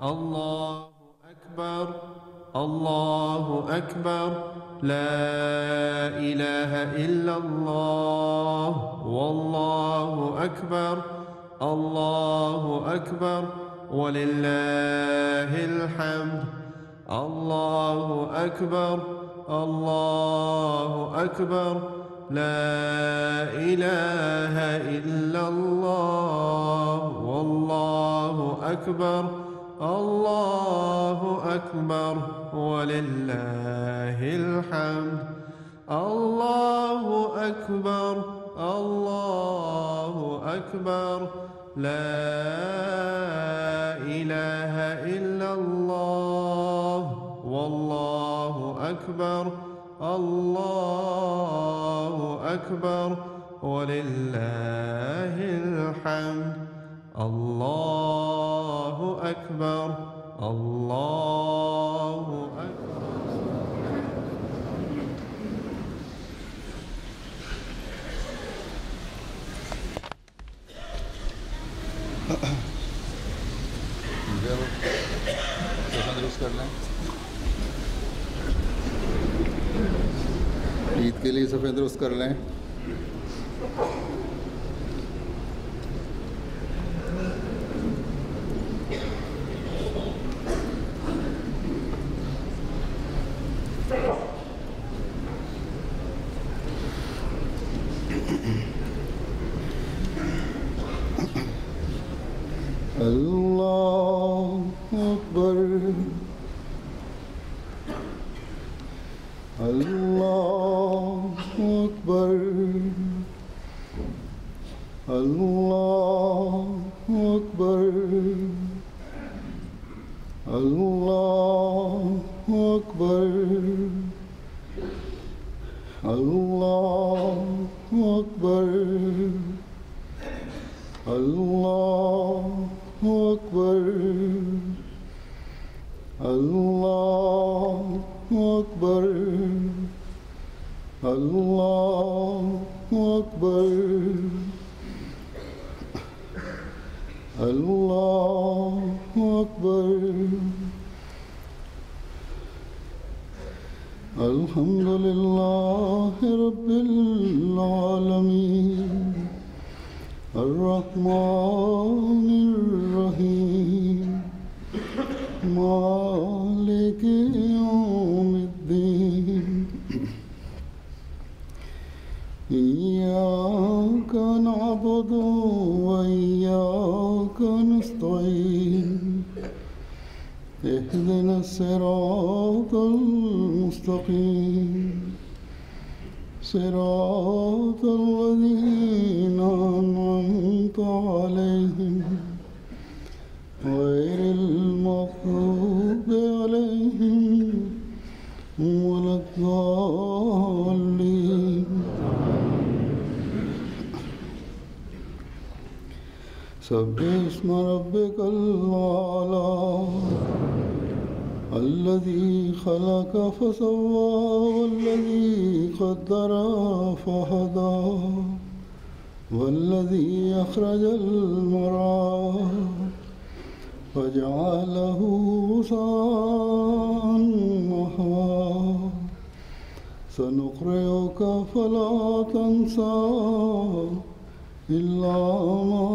الله أكبر الله أكبر لا إله إلا الله والله أكبر الله أكبر ولله الحمد الله أكبر الله أكبر لا إله إلا الله والله أكبر الله أكبر ولله الحمد الله أكبر الله أكبر لا إله إلا الله والله أكبر الله أكبر ولله الحمد الله أكبر الله أكبر. दुरुस्त कर लें। ईद के लिए सफ़ेद दुरुस्त कर लें। अल्लाह अकबर अल्लाह अकबर अल्लाह अकबर अल्लाह अकबर अल्लाह अकबर अल्लाह अकबर अल्लाह अकबर अल्लाह अकबर अल्लाह अकबर अल्हम्दुलिल्लाह रब्बिल आलमीन अर्रहमानिर रहीम मालिकि यौमिद्दीन इय्याका नअबुदु व इय्याका नस्तईन इहदिनस सिरातल मुस्तकीम صراط الذين أنعمت عليهم غير المغضوب عليهم ولا الضالين سبح اسم ربك الأعلى الذي خلق فسوى والذي قدر فهدى والذي أخرج المرعى فجعله غثاء أحوى سنقرئك فلا تنسى إلا ما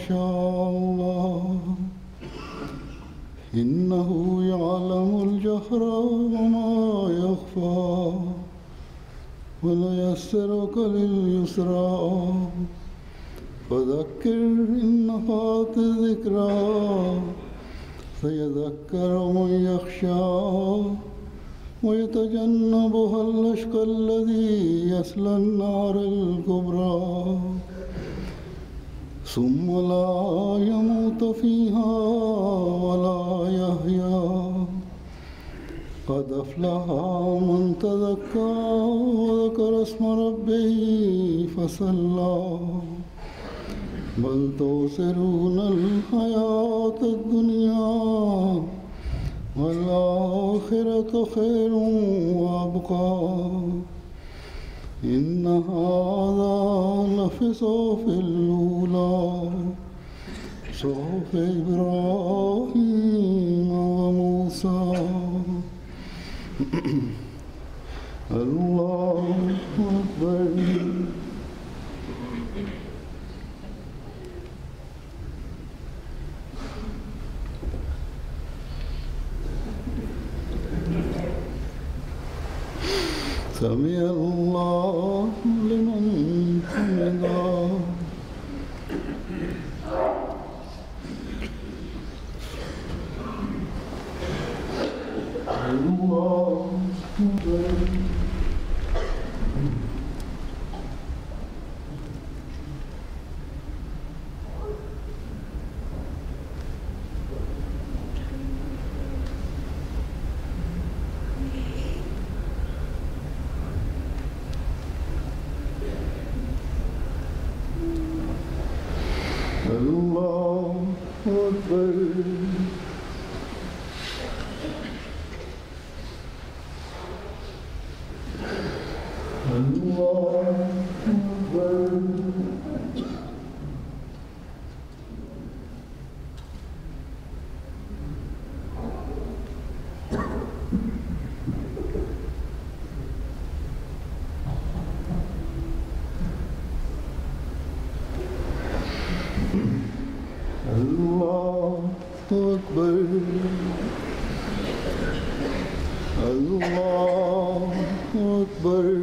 شاء الله إنه يعلم الجهر وما يخفى ونيسرك لليسرى فذكر إن نفعت الذكرى سيذكر من يخشى ويتجنبها الأشقى الذي يصلى النار الكبرى ثم لا يموت فيها ولا يحيا قد أفلح من تزكى وذكر اسم ربه فصلى بل تؤثرون الحياة الدنيا والآخرة خير وأبقى إن هذا لفي صحف الأولى صحف إبراهيم الله أكبر. سمع الله لمن حمده. الله أكبر. الله أكبر. الله أكبر. الله أكبر.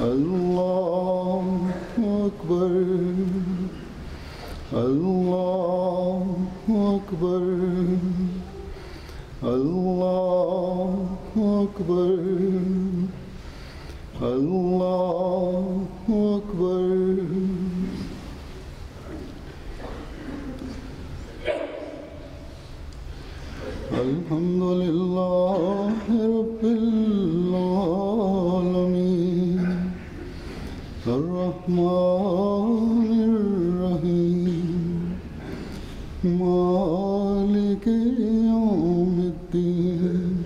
الله أكبر. الله أكبر. الله أكبر. الله أكبر. الله أكبر. الحمد لله رب العالمين الرحمن الرحيم مالك يوم الدين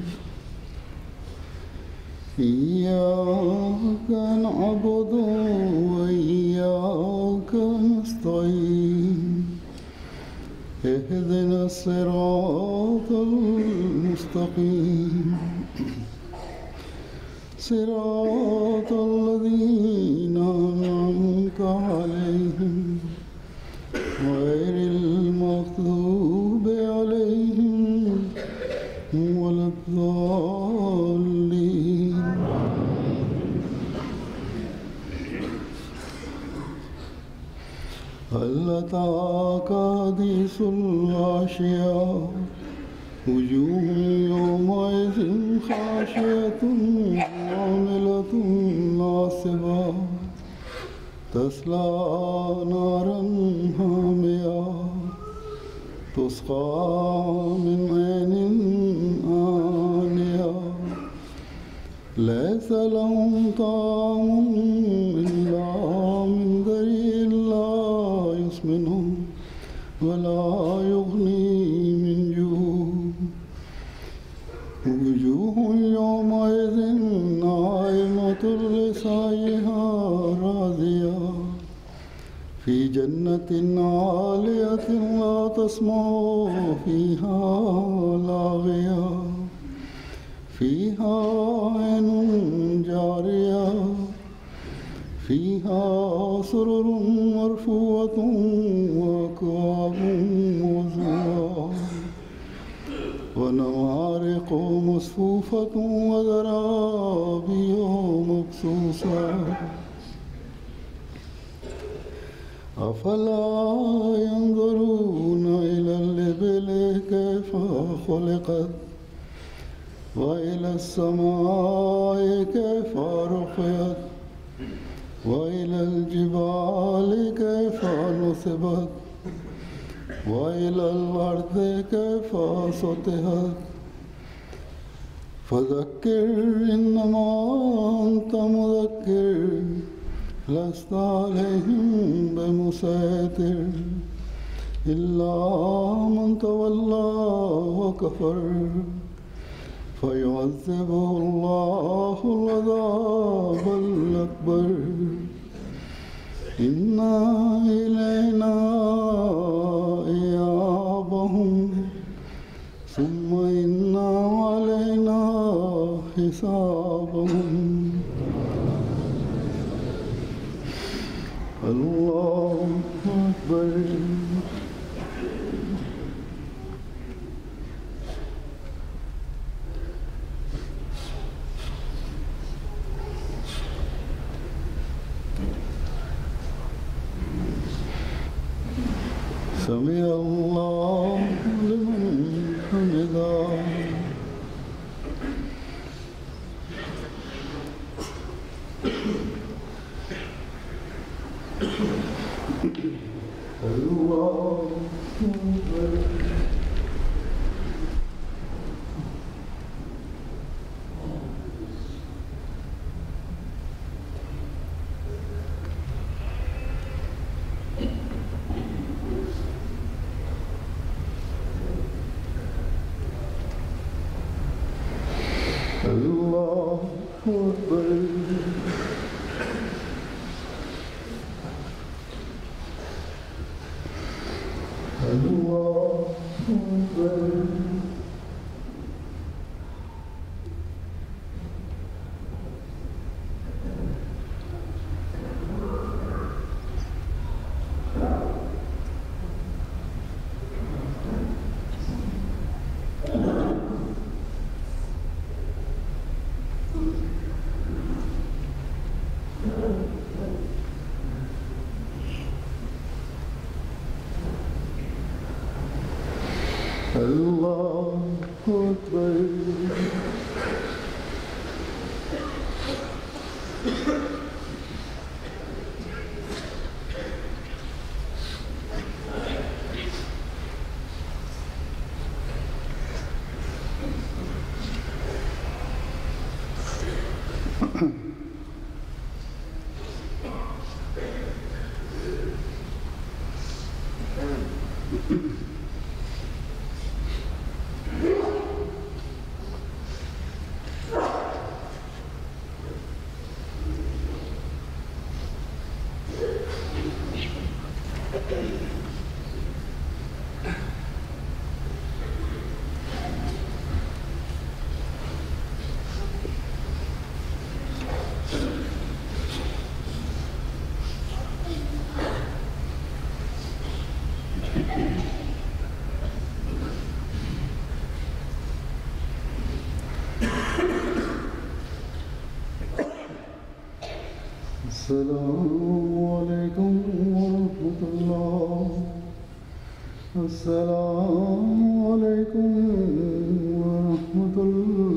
إياك نعبد وإياك نستعين اهدنا الصراط المستقيم صراط الذين أنعمت عليهم غير المغضوب عليهم ولا الضالين. هل أتاك حديث الغاشية وجوه يومئذ خاشعة عاملة ناصبة تصلى نارا حامية تسقى من عين آنية ليس لهم طعام إلا من ضريع لا يسمن ولا يغني من جوع وجوه يومئذ ناعمة لسعيها راضية في جنة عالية لا تسمع فيها لاغية فيها عين جارية فيها سرر مرفوعة وأكواب موضوعة ونمارق مصفوفة وزرابي مبثوثة أفلا ينظرون إلى الإبل كيف خلقت وإلى السماء كيف رفعت وإلى الجبال كيف نصبت وإلى الأرض كيف سطحت فذكر إنما أنت مذكر لست عليهم بمسيطر إلا من تولى وكفر فيعذبه الله العذاب الأكبر إن إلينا إيابهم ثم إن علينا سمع الله لمن حمده. الله أكبر. الله أكبر. الله أكبر. الله أكبر. السلام عليكم ورحمة الله. السلام عليكم ورحمة الله.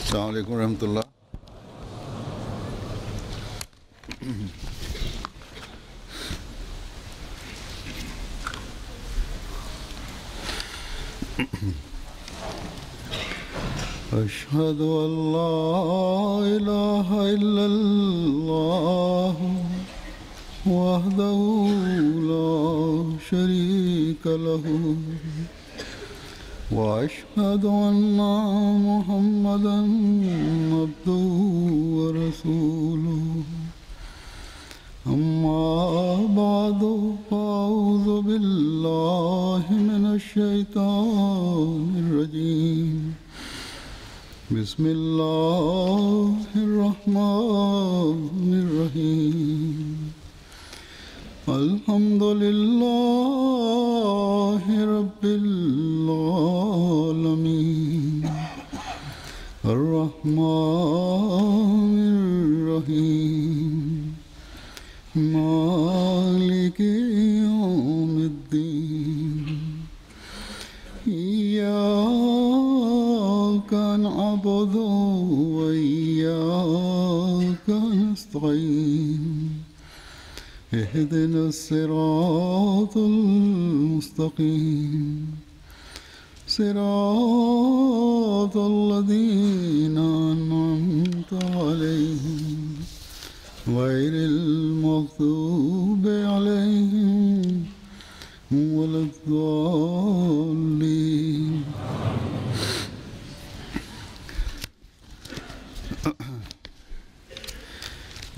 अस्सलाम वालेकुम रहमतुल्लाह। أشهد أن لا إله إلا الله وحده لا شريك له وأشهد أن محمدًا عبده ورسوله. أما بعد فأعوذ بالله من الشيطان الرجيم. بسم الله الرحمن الرحيم. الحمد لله رب العالمين. الرحمن الرحيم. مالك يوم الدين. إياك نعبد وإياك نستعين. اهدنا الصراط المستقيم صراط الذين أنعمت عليهم غير المغضوب عليهم ولا الضالين.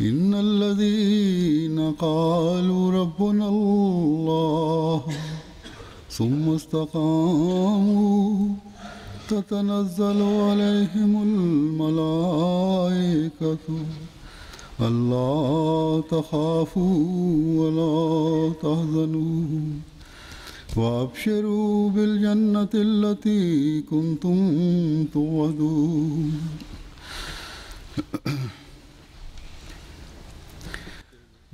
إن الذين قالوا ربنا الله ثم استقاموا تتنزل عليهم الملائكة ألا تخافوا ولا تحزنوا وأبشروا بالجنة التي كنتم توعدون.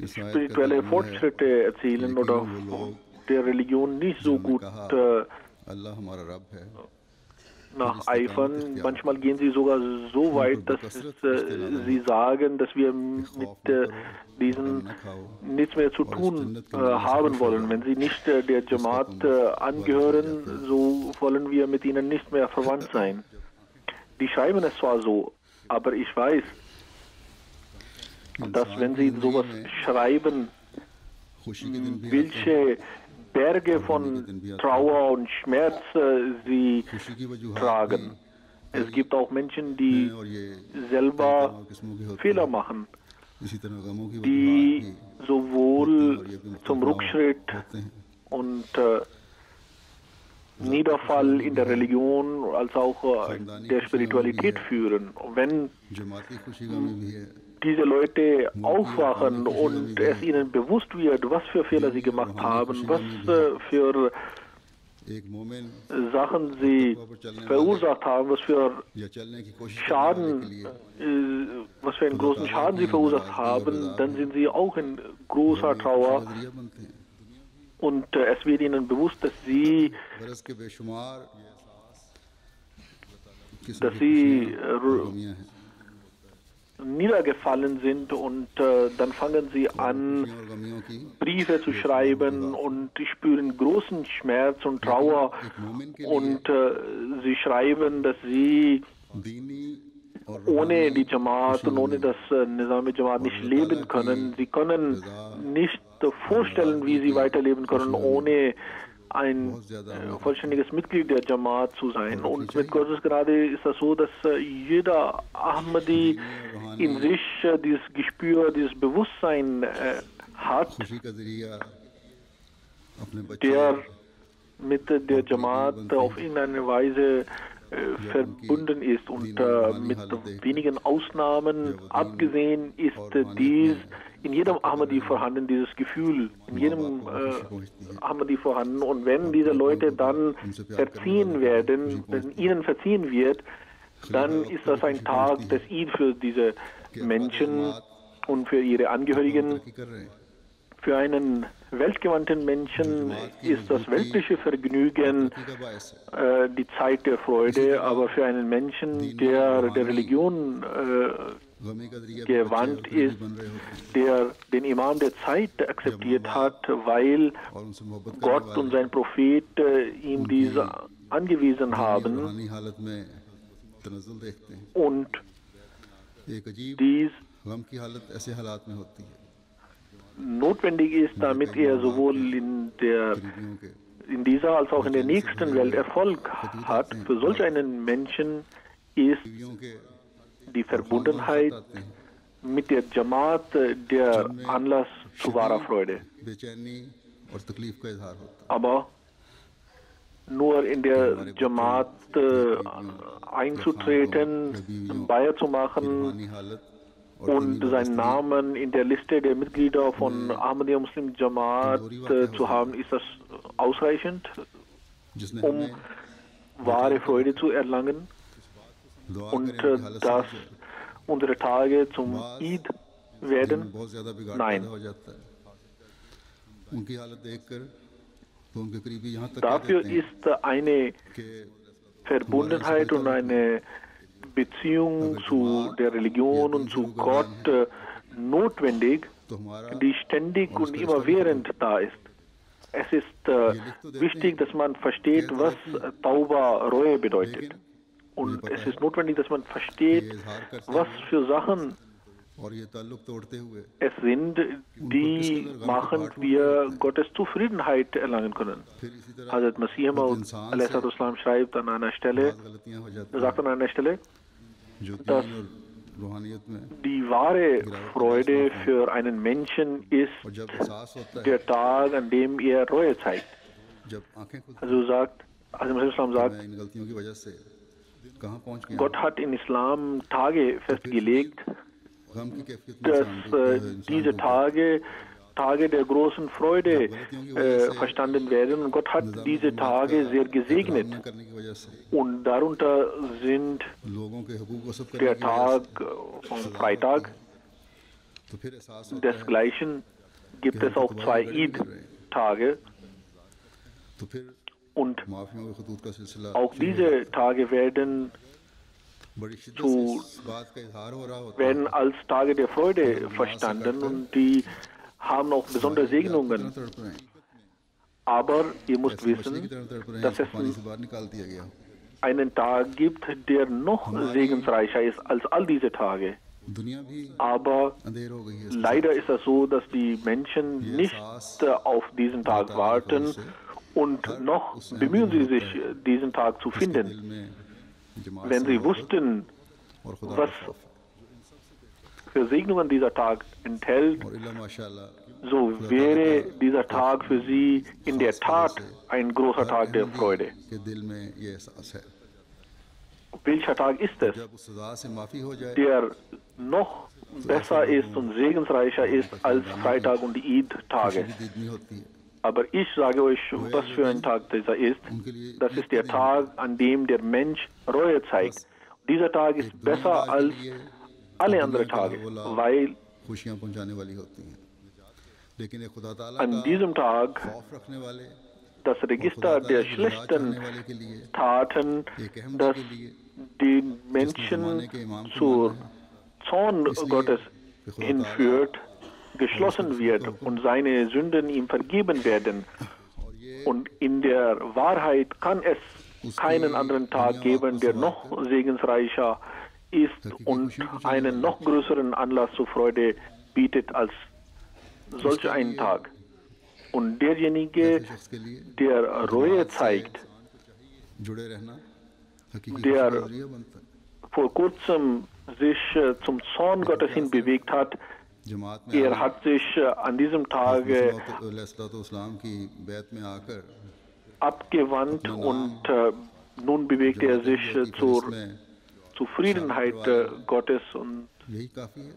Spirituelle Fortschritte erzielen oder der Religion nicht so gut nacheifern. Manchmal gehen sie sogar so weit, dass sie sagen, dass wir mit diesen nichts mehr zu tun haben wollen. Wenn sie nicht der Jamaat angehören, so wollen wir mit ihnen nicht mehr verwandt sein. Die schreiben es zwar so, aber ich weiß, dass wenn sie sowas schreiben, welche Berge von Trauer und Schmerz sie tragen. Es gibt auch Menschen, die selber Fehler machen, die sowohl zum Rückschritt und Niederfall in der Religion als auch der Spiritualität führen. Wenn diese Leute aufwachen und es ihnen bewusst wird, was für Fehler sie gemacht haben, was für Sachen sie verursacht haben, was für Schaden, was für einen großen Schaden sie verursacht haben, dann sind sie auch in großer Trauer und es wird ihnen bewusst, dass sie niedergefallen sind und dann fangen sie an, Briefe zu schreiben und spüren großen Schmerz und Trauer und sie schreiben, dass sie ohne die Jamaat und ohne das Nizam Jamaat nicht leben können. Sie können nicht vorstellen, wie sie weiterleben können, ohne ein vollständiges Mitglied der Jamaat zu sein. Und mit Gottes Gnade ist das so, dass jeder Ahmadi in sich dieses Gespür, dieses Bewusstsein hat, der mit der Jamaat auf irgendeine Weise verbunden ist. Und mit wenigen Ausnahmen abgesehen ist dies in jedem Ahmadi vorhanden, dieses Gefühl, in jedem Ahmadi vorhanden. Und wenn diese Leute dann verziehen werden, wenn ihnen verziehen wird, dann ist das ein Tag des Eid für diese Menschen und für ihre Angehörigen. Für einen weltgewandten Menschen ist das weltliche Vergnügen die Zeit der Freude, aber für einen Menschen, der der Religion gewandt ist, der den Imam der Zeit akzeptiert hat, weil Gott und sein Prophet ihm diese angewiesen haben und dies notwendig ist, damit er sowohl in dieser als auch in der nächsten Welt Erfolg hat. Für solch einen Menschen ist die Verbundenheit mit der Jamaat der Anlass zu wahrer Freude. Aber nur in der Jamaat einzutreten, Bei'at zu machen und seinen Namen in der Liste der Mitglieder von Ahmadiyya Muslim Jamaat zu haben, ist das ausreichend, um wahre Freude zu erlangen und dass unsere Tage zum Eid werden? Nein. Dafür ist eine Verbundenheit und eine Beziehung zu der Religion und zu Gott notwendig, तो हमारा die ständig und immerwährend da ist. Es ist wichtig, dass man versteht, was Tauba Reue bedeutet. Und es ist notwendig, dass man versteht, was für Sachen और ये ताल्लुक तोड़ते हुए es sind, die machen, wir Gottes Zufriedenheit erlangen können. फिर इसी तरह Hazrat Masih Maud a.s. schreibt an einer Stelle, बहुत गलतियां हो जाती sagt an einer Stelle, हैं जो dass दीन और रूहानियत में die wahre Freude für einen Menschen ist और जब एहसास होता है der Tag, an dem er Reue zeigt. जब आंखें खुद Also sagt, sagt, मैं इन गलतियों की वजह से कहाँ पहुंच गया Gott hat in Islam Tage festgelegt, गम की कैफियत में dass इंसान diese Tage der großen Freude verstanden werden. Und Gott hat diese Tage sehr gesegnet. न करने की वजह से Und darunter sind लोगों के हुकूक को सब करने der की वजह Tag vom Freitag. से तो फिर एहसास होता है Desgleichen gibt es auch zwei Eid-Tage. तो फिर Und माफियों के खतूत का सिलसिला auch diese Tage werden बड़ी शिद्दत से इस बात का इजहार हो रहा होता है werden als Tage der Freude verstanden und die haben auch besondere Segnungen. तड़प रहे हैं Aber ihr müsst मछली की wissen, तरह तड़प रहे हैं dass जिसको es पानी से बाहर निकाल दिया गया einen Tag gibt, der noch segensreicher ist als all diese Tage. दुनिया भी Aber अंधेर हो गई है leider ist es so, dass die Menschen nicht auf diesen Tag warten und noch bemühen sie sich, diesen Tag zu finden. दिल में जमात Wenn से sie मोहब्बत wussten, और खुदा was का खौफ für Segnungen dieser Tag enthält, और इल्ला माशाअल्लाह so wäre dieser Tag für sie in der Tat ein großer Tag der Freude. के दिल में ये एहसास है Welcher Tag ist es, जब उस सजा से माफी हो जाए der noch besser ist und segensreicher ist als Freitag und die Eid-Tage? भी दीदनी होती है Aber ich sage euch, was für ein Tag dieser ist. उनके लिए Das ist der Tag, an dem der Mensch Reue zeigt. Dieser Tag ist besser als alle anderen Tage, weil खुशियां पहुंचाने वाली होती हैं लेकिन ये खुदा ताला an का diesem Tag खौफ रखने वाले das Register der schlechten वाले के लिए Taten, एक अहम das के लिए den Menschen zur Zorn Gottes hinführt, geschlossen wird und seine Sünden ihm vergeben werden. Und in der Wahrheit kann es keinen anderen Tag geben, der noch segensreicher ist und einen noch größeren Anlass zur Freude bietet als solch einen Tag. Und derjenige, शख्स के लिए der Reue zeigt, जुड़े रहना हकीकी der खुशी का जरिया बनता है vor kurzem sich zum Zorn Gottes hin bewegt hat, जमात में er hat sich an diesem Tage इस्लाम की बैत में आकर abgewandt und nun bewegt er sich zur Zufriedenheit Gottes und यही काफी है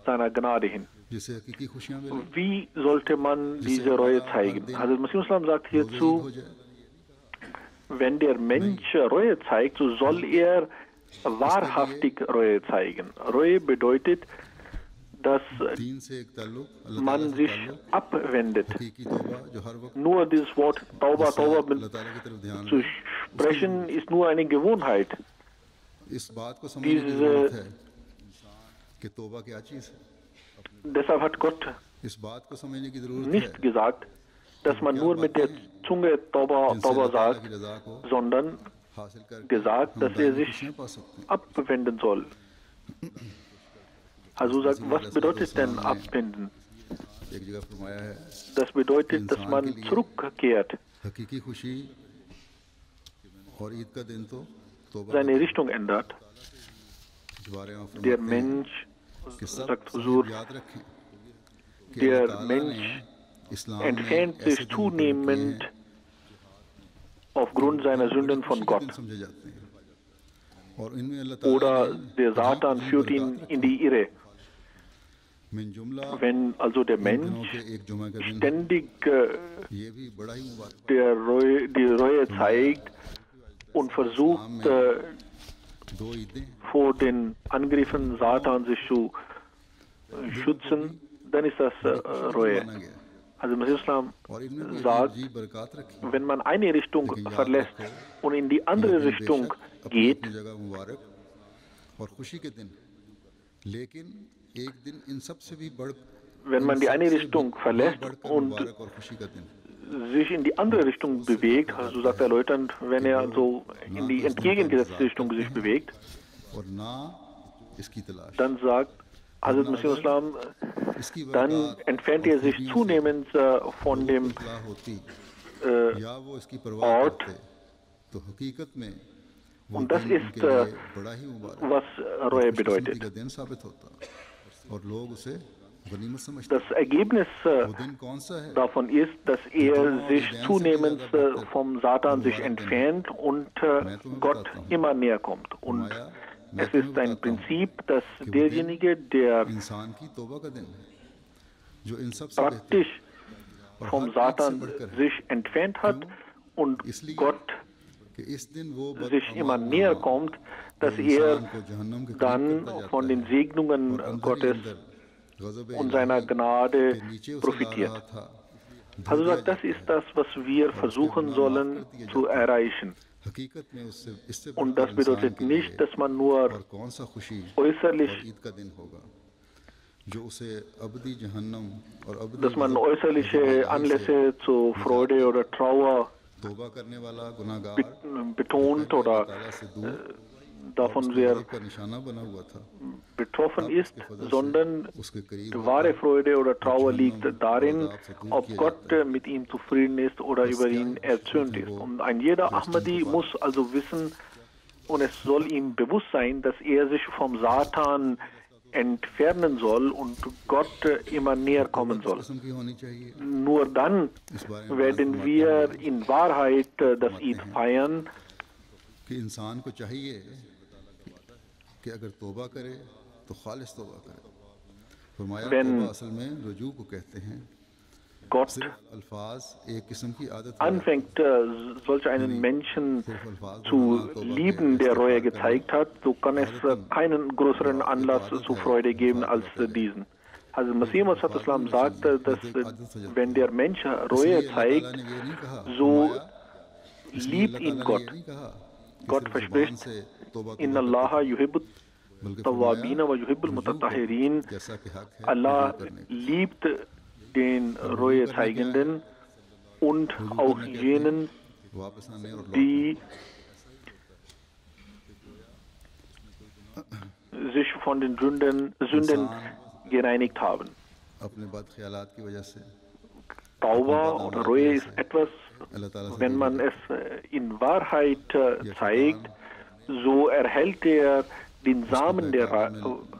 seiner Gnade hin. जिससे हकीकी खुशियां मिले Wie sollte man diese Reue zeigen? Hazrat Masih Islam sagt हो hierzu, जाए wenn der Mensch Reue zeigt, so soll er wahrhaftig Reue zeigen. Reue bedeutet, dass दीन से एक ताल्लुक अल्लाह man ताला से sich ताल्लुक abwendet. हकीकी तौबा जो हर वक्त Nur dieses Wort Tauba, Tauba अल्लाह ताला की तरफ ध्यान zu sprechen, ist nur eine Gewohnheit. इस बात को समझने की जरूरत है कि तौबा क्या चीज है Deshalb hat Gott इस बात को समझने की जरूरत है nicht gesagt, dass man nur mit der Zunge Tauba, जिनसे Tauba अल्लाह ताला sagt, की रजा को sondern हासिल करके gesagt, हम dass er दायमी sich खुशियां पा सकते हैं abwenden soll. Also sagt, was bedeutet denn abwenden? एक जगह फरमाया है Das bedeutet, dass man zurückkehrt, हकीकी खुशी और ईद का दिन तो तौबा seine Richtung ändert. के बारे में Der फरमाते हैं Mensch, कि सब sagt सब Huzur, याद रखें कि der अल्लाह ताला ने Mensch इस्लाम में entfernt ऐसे sich दिन zunehmend aufgrund seiner Sünden von खुशी के Gott. दिन समझे जाते हैं और इनमें अल्लाह ताला Oder ने der Satan führt ihn in die Irre. मिन जुमला Wenn also der इन दिनों Mensch के एक जुमा का दिन ständig ये भी बड़ा ही मुबारक die Reue zeigt und versucht, दो ईदें vor den Angriffen Satan sich zu schützen, dann ist das Reue. माना गया Also Masih Islam और इनमें भी sagt, जी बरकत रखी wenn man eine Richtung verlässt und in die andere Richtung geht, अपनी जगह मुबारक और खुशी के दिन लेकिन एक दिन इन सब से भी wenn man die eine Richtung verlässt und sich in die andere Richtung bewegt, also sagt der Leutnant, wenn er so in die entgegengesetzte Richtung sich bewegt, dann sagt Hazrat Masih Islam, dann entfernt er sich zunehmend von dem Ort. Und das ist, was Reue bedeutet. Das Ergebnis davon ist, dass er sich zunehmend vom Satan sich entfernt und Gott immer näher kommt. Und es ist ein Prinzip, dass derjenige, der praktisch vom Satan sich entfernt hat und Gott sich immer näher kommt, dass er dann von den Segnungen Gottes und seiner Gnade profitiert. Also sagt, das ist das, was wir versuchen sollen zu erreichen. Und das bedeutet nicht, dass man nur äußerliche Anlässe zur Freude oder Trauer betont oder davon sehr betroffen ist, sondern die wahre Freude oder Trauer liegt darin, ob Gott mit ihm zufrieden ist oder über ihn erzürnt ist. Und ein jeder Ahmadi muss also wissen, und es soll ihm bewusst sein, dass er sich vom Satan entfernen soll und Gott immer näher kommen soll. Nur dann werden wir in Wahrheit das Eid feiern. Wenn Gott anfängt, solch einen Menschen zu lieben, der Reue gezeigt hat, so kann es keinen größeren Anlass zur Freude geben als diesen. Also Masih Islam sagte, dass wenn der Mensch Reue zeigt, so liebt ihn Gott. Gott verspricht, Inna Allaha yuhibbut tawwabina wa yuhibbul mutatahhirin. Allah liebt den Reuezeigenden und auch jenen, die sich von den Sünden gereinigt haben. Tauba oder Reue ist etwas, wenn man es in Wahrheit zeigt, so erhält er den Samen der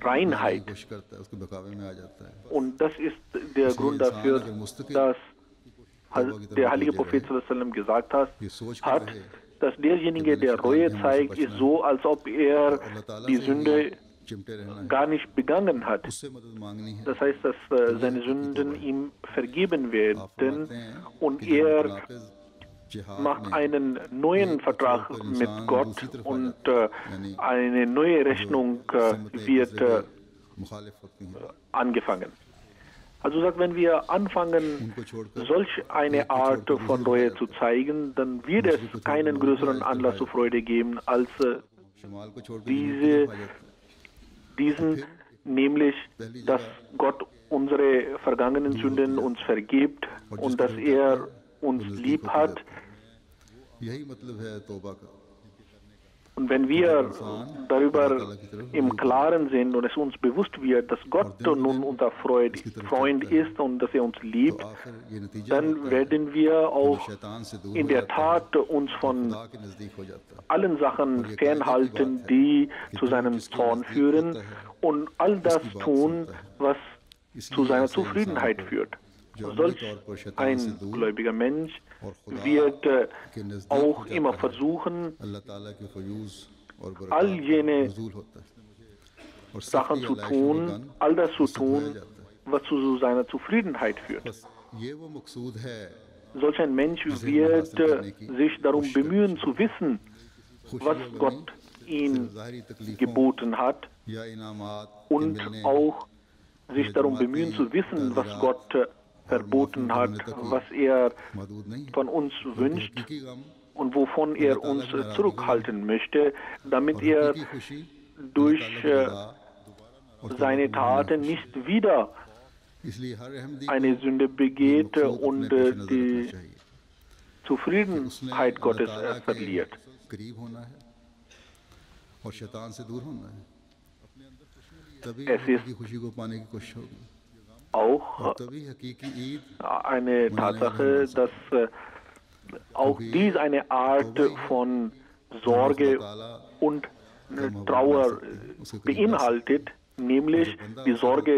Reinheit. Und das ist der Grund dafür, dass der heilige Prophet gesagt hat, dass derjenige, der Reue zeigt, ist so, als ob er die Sünde gar nicht begangen hat. Das heißt, dass seine Sünden ihm vergeben werden und er macht einen neuen Vertrag mit Gott und eine neue Rechnung wird angefangen. Also sagt, wenn wir anfangen, solch eine Art von Reue zu zeigen, dann wird es keinen größeren Anlass zur Freude geben als diesen, nämlich, dass Gott unsere vergangenen Sünden uns vergibt und dass er uns lieb hat. Und wenn wir darüber im Klaren sind und es uns bewusst wird, dass Gott nun unser Freund ist und dass er uns liebt, dann werden wir auch in der Tat uns von allen Sachen fernhalten, die zu seinem Zorn führen, und all das tun, was zu seiner Zufriedenheit führt. Solch ein gläubiger Mensch wird auch immer versuchen, all jene Sachen zu tun, all das zu tun, was zu seiner Zufriedenheit führt. Solch ein Mensch wird sich darum bemühen zu wissen, was Gott ihm geboten hat, und auch sich darum bemühen zu wissen, was Gott verboten hat, was er von uns wünscht und wovon er uns zurückhalten möchte, damit er durch seine Taten nicht wieder इसलिए हर Ahmadi eine Sünde begeht मकसूद अपने und पेश नजर रखना die चाहिए कि उसने Zufriedenheit अल्लाह Gottes ताला के verliert. करीब होना है और शैतान से दूर होना है, तभी Es ist हकीकी खुशी को पाने की कोशिश होगी auch और तभी हकीकी Eid eine Tatsache, dass auch dies eine Art von Sorge und Trauer beinhaltet, nämlich die Sorge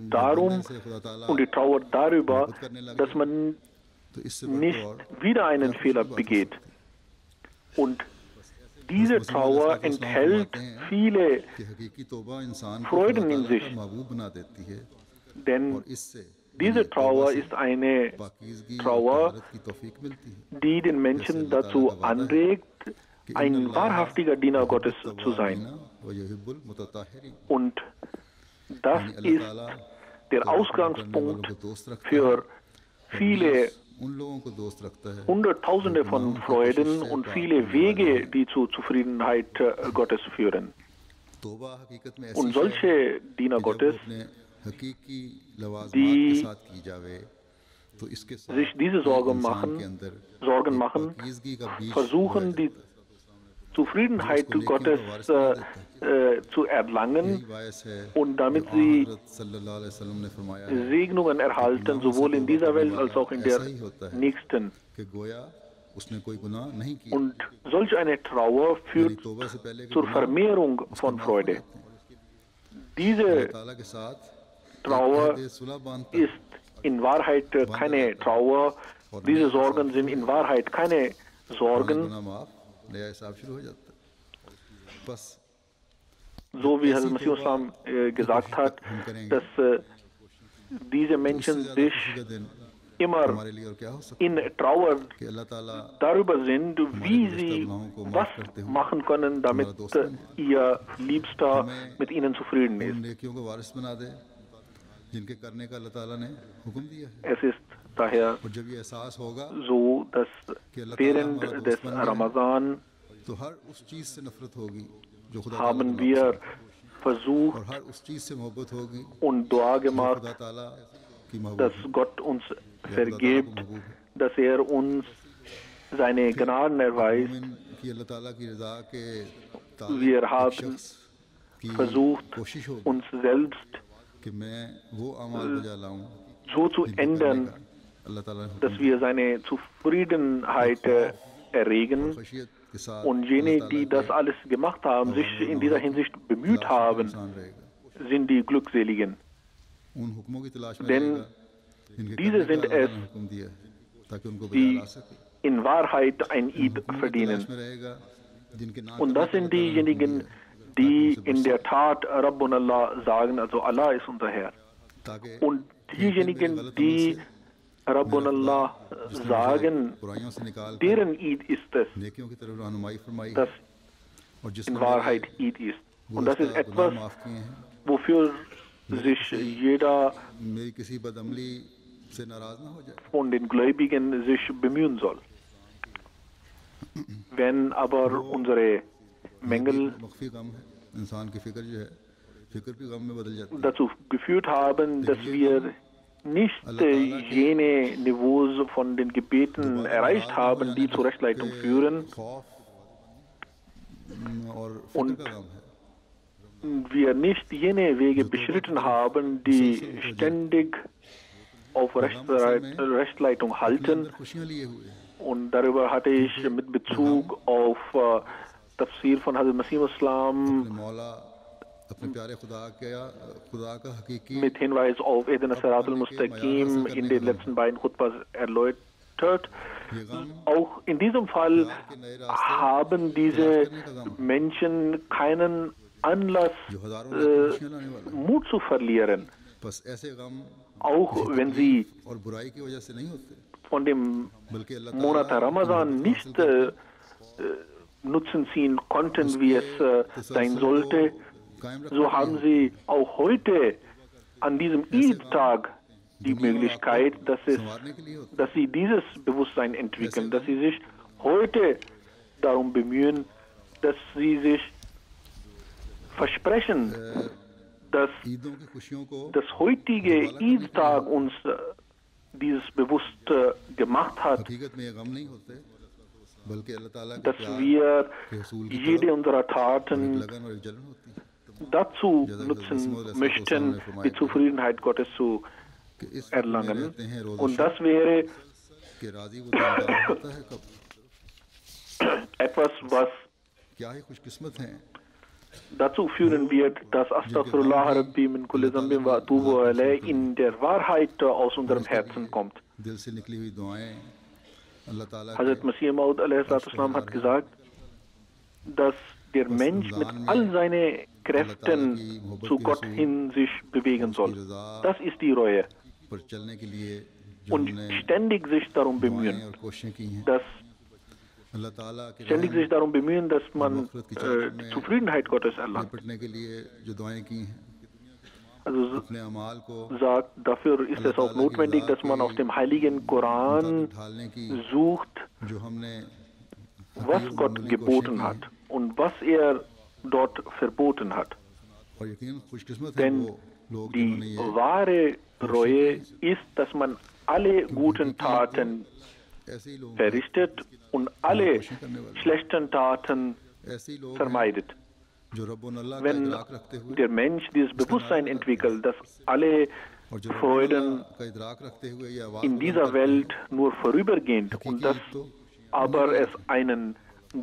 darum und die Trauer darüber, dass man तो इससे nicht बढ़कर wieder einen Fehler begeht. Und diese Trauor enthält viele कि हकीकी तौबा इंसान को Freuden खुदा in ताला sich. का महबूब बना देती है Denn और इससे diese Trauer ist eine पाकीज़गी और Trauer, तहरत की तौफीक मिलती है die den Menschen dazu anregt, ein wahrhaftiger Diener Gottes zu sein. व युहिब्बुल मुतताहिरीन। Und das यानी अल्लाह ist ताला der तौबा करने वालों Ausgangspunkt को दोस्त रखता है für viele उन लोगों को दोस्त रखता है Hunderttausende von Freuden und viele Wege, die zur Zufriedenheit Gottes führen. तौबा हकीकत में ऐसी Und शय है solche Diener कि जब वो Gottes, अपने हकीकी लवाज़मात die के साथ की जावे तो इसके साथ sich diese इंसान के अंदर Sorgen एक machen, पाकीज़गी का बीज versuchen, die Zufriedenheit Gottes zu erlangen यही बायस है und damit जो sie हज़रत सल्लल्लाहु अलैहि वसल्लम ने फरमाया है Segnungen erhalten, sowohl in dieser Welt als auch in der ऐसा ही होता है nächsten. कि गोया उसने कोई गुनाह नहीं किया Und solch eine Trauer यानी führt तौबा से पहले के zur गुनाह Vermehrung उसको von माफ हो Freude. जाते हैं। Diese अल्लाह ताला के साथ Trauer एक अहद सुलह बांधता है ist in Wahrheit keine Trauor. Diese Sorgen sind in Wahrheit keine पुराने Sorgen, गुनाह माफ नया हिसाब शुरू हो जाता है बस so wie Hazrat Masih Islam gesagt hat, dass diese Menschen इससे ज़्यादा sich खुशी का दिन immer हमारे लिए और क्या हो सकता in Trauer है कि अल्लाह ताला darüber sind, wie sie was machen können, damit ihr Liebster mit ihnen zufrieden उन ist. नेकियों को वारिस बना दे जिनके करने का अल्लाह ताला ने हुक्म दिया है Es ist daher और जब ये एहसास होगा so, dass während des Ramadan तो हर उस चीज़ से नफरत होगी जो खुदा ताला haben को wir नापसंद है। versucht और हर उस चीज़ से मोहब्बत होगी und Dua जो gemacht, खुदा ताला की महबूब dass है, Gott uns या खुदा ताला को vergibt, महबूब है। dass uns seine Gnaden erweist. मोमिन की अल्लाह ताला की रज़ा के Wir ताल्लुक एक haben शख्स की versucht, कोशिश होगी uns selbst कि मैं वो अमाल बजा लाऊं so zu जिनको करने ändern, का अल्लाह ताला ने हुक्म dass wir seine Zufriedenheit erregen. खशियत के साथ Und jene, die das alles gemacht haben, sich in dieser Hinsicht bemüht haben, इंसान रहेगा sind die Glückseligen. उन हुक्मों की तलाश में Denn रहेगा जिनके diese करने का sind अल्लाह es, ने हुक्म दिया है ताकि उनको बजा die ला सके in Wahrheit ein Eid हुक्मों की verdienen. तलाश में रहेगा जिनके ना Und das sind diejenigen, die in der Tat Rabbun Allah sagen, also Allah ist unser Herr. ताकि Und diejenigen, die Rabbun Allah sagen, बुराइयों से निकाल कर deren Eid ist es, नेकियों की तरफ रहनुमाई फरमाई das और जिसने in Wahrheit Eid ist. Und das ist गुनाह etwas, माफ किए हैं wofür sich jeder मेरी किसी बदअमली से नाराज ना हो जाए von den Gläubigen sich bemühen soll. Wenn aber unsere Mängel मख्फी गम है इंसान की फिक्र जो है फिक्र भी गम में बदल जाती है dazu geführt haben, dass wir nicht jene Niveaus von den Gebeten erreicht haben, die zur Rechtleitung führen, खौफ और Und फिक्र का गम है wir nicht jene Wege beschritten haben, die ständig auf Rechtleitung अपने halten. अंदर खुशियां लिए हुए हैं Und darüber hatte ich mit Bezug auf Tafsir von Hazrat Masih Islam अपने मौला अपने प्यारे खुदा का हकीकी mit Hinweis auf Edina Sirat al-Mustaqim in den letzten beiden Khutbas erläutert. ये गम Auch in diesem Fall के नए रास्ते haben diese Menschen keinen Anlass, जो हजारों लाख खुशियां लाने वाला है Mut zu verlieren, बस ऐसे गम auch wenn sie और बुराई की वजह से नहीं होते von dem बल्कि अल्लाह Monat Ramadan nicht Nutzen ziehen konnten, wie es sein sollte. कायम रखने So haben sie auch heute an diesem Eid-Tag die Möglichkeit, संवारने के लिए होते dass sie dieses Bewusstsein entwickeln, dass sie sich heute darum bemühen, dass sie sich versprechen, dass ईदों की खुशियों को das heutige Eid-Tag uns dieses bewusst gemacht hat, हकीकत में ये गम नहीं होते बल्कि अल्लाह ताला के dass प्यार wir के हसूल की jede तरफ unserer एक Taten लगन और एक जलन होती है dazu nutzen möchten, die Zufriedenheit Gottes zu कि इस फिक्र में erlangen. रहते हैं रोज़ Und das wäre कि राजी वो दीनदार होता है कब etwas, was क्या ही खुशकिस्मत हैं dazu führen wird, dass Astaghfirullah Rabbi min kulli dhanbin wa atubu alayh in der Wahrheit aus unserem Herzen kommt. दिल से निकली हुई दुआएं अल्लाह ताला Hazrat Masih Maud a.s. hat gesagt, dass der Mensch mit all seinen Kräften zu Gott hin sich bewegen soll. Das ist die Reue. पर चलने के लिए जो Und हमने ständig sich darum दुआएं bemühen, और कोशिशें की हैं dass अल्लाह ताला के ständig sich darum bemühen, dass man die Zufriedenheit Gottes erlangt. निपटने के लिए जो दुआएं की हैं Also अपने अमाल को sagt, dafür ist es auch notwendig, dass man aus dem heiligen Koran ढालने की sucht, जो हमने was Gott geboten hat und was er dort verboten hat. और यकीन खुशकिस्मत है Denn वो लोग die जिन्होंने ये wahre Reue ist, dass man alle guten Taten ऐसे ही लोग verrichtet und alle schlechten Taten ऐसे ही लोग हैं vermeidet. जो रब्बुल अल्लाह का Wenn इदराक रखते हुए der Mensch dieses Bewusstsein entwickelt, dass alle और जो Freuden का इदराक रखते हुए ये आवाज in dieser Welt nur vorübergehend und dass aber es einen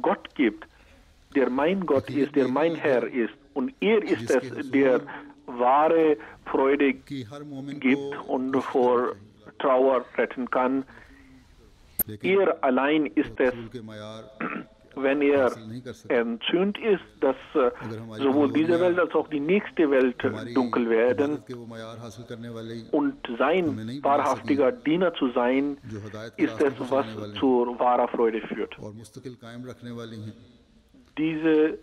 Gott gibt, der mein Gott ist, der mein Herr ist und er ist es, der wahre Freude कि हर मोमिन gibt und vor Trauer retten kann. Er allein ist es, के मयार wenn er entzündet ist, dass sowohl diese Welt als auch die nächste Welt dunkel werden के वो मयार हासिल करने वाले und sein wahrhaftiger Diener zu sein, जो हिदायत के ist es, was zur wahrer Freude führt. और मुस्तकिल कायम रखने वाली हैं Diese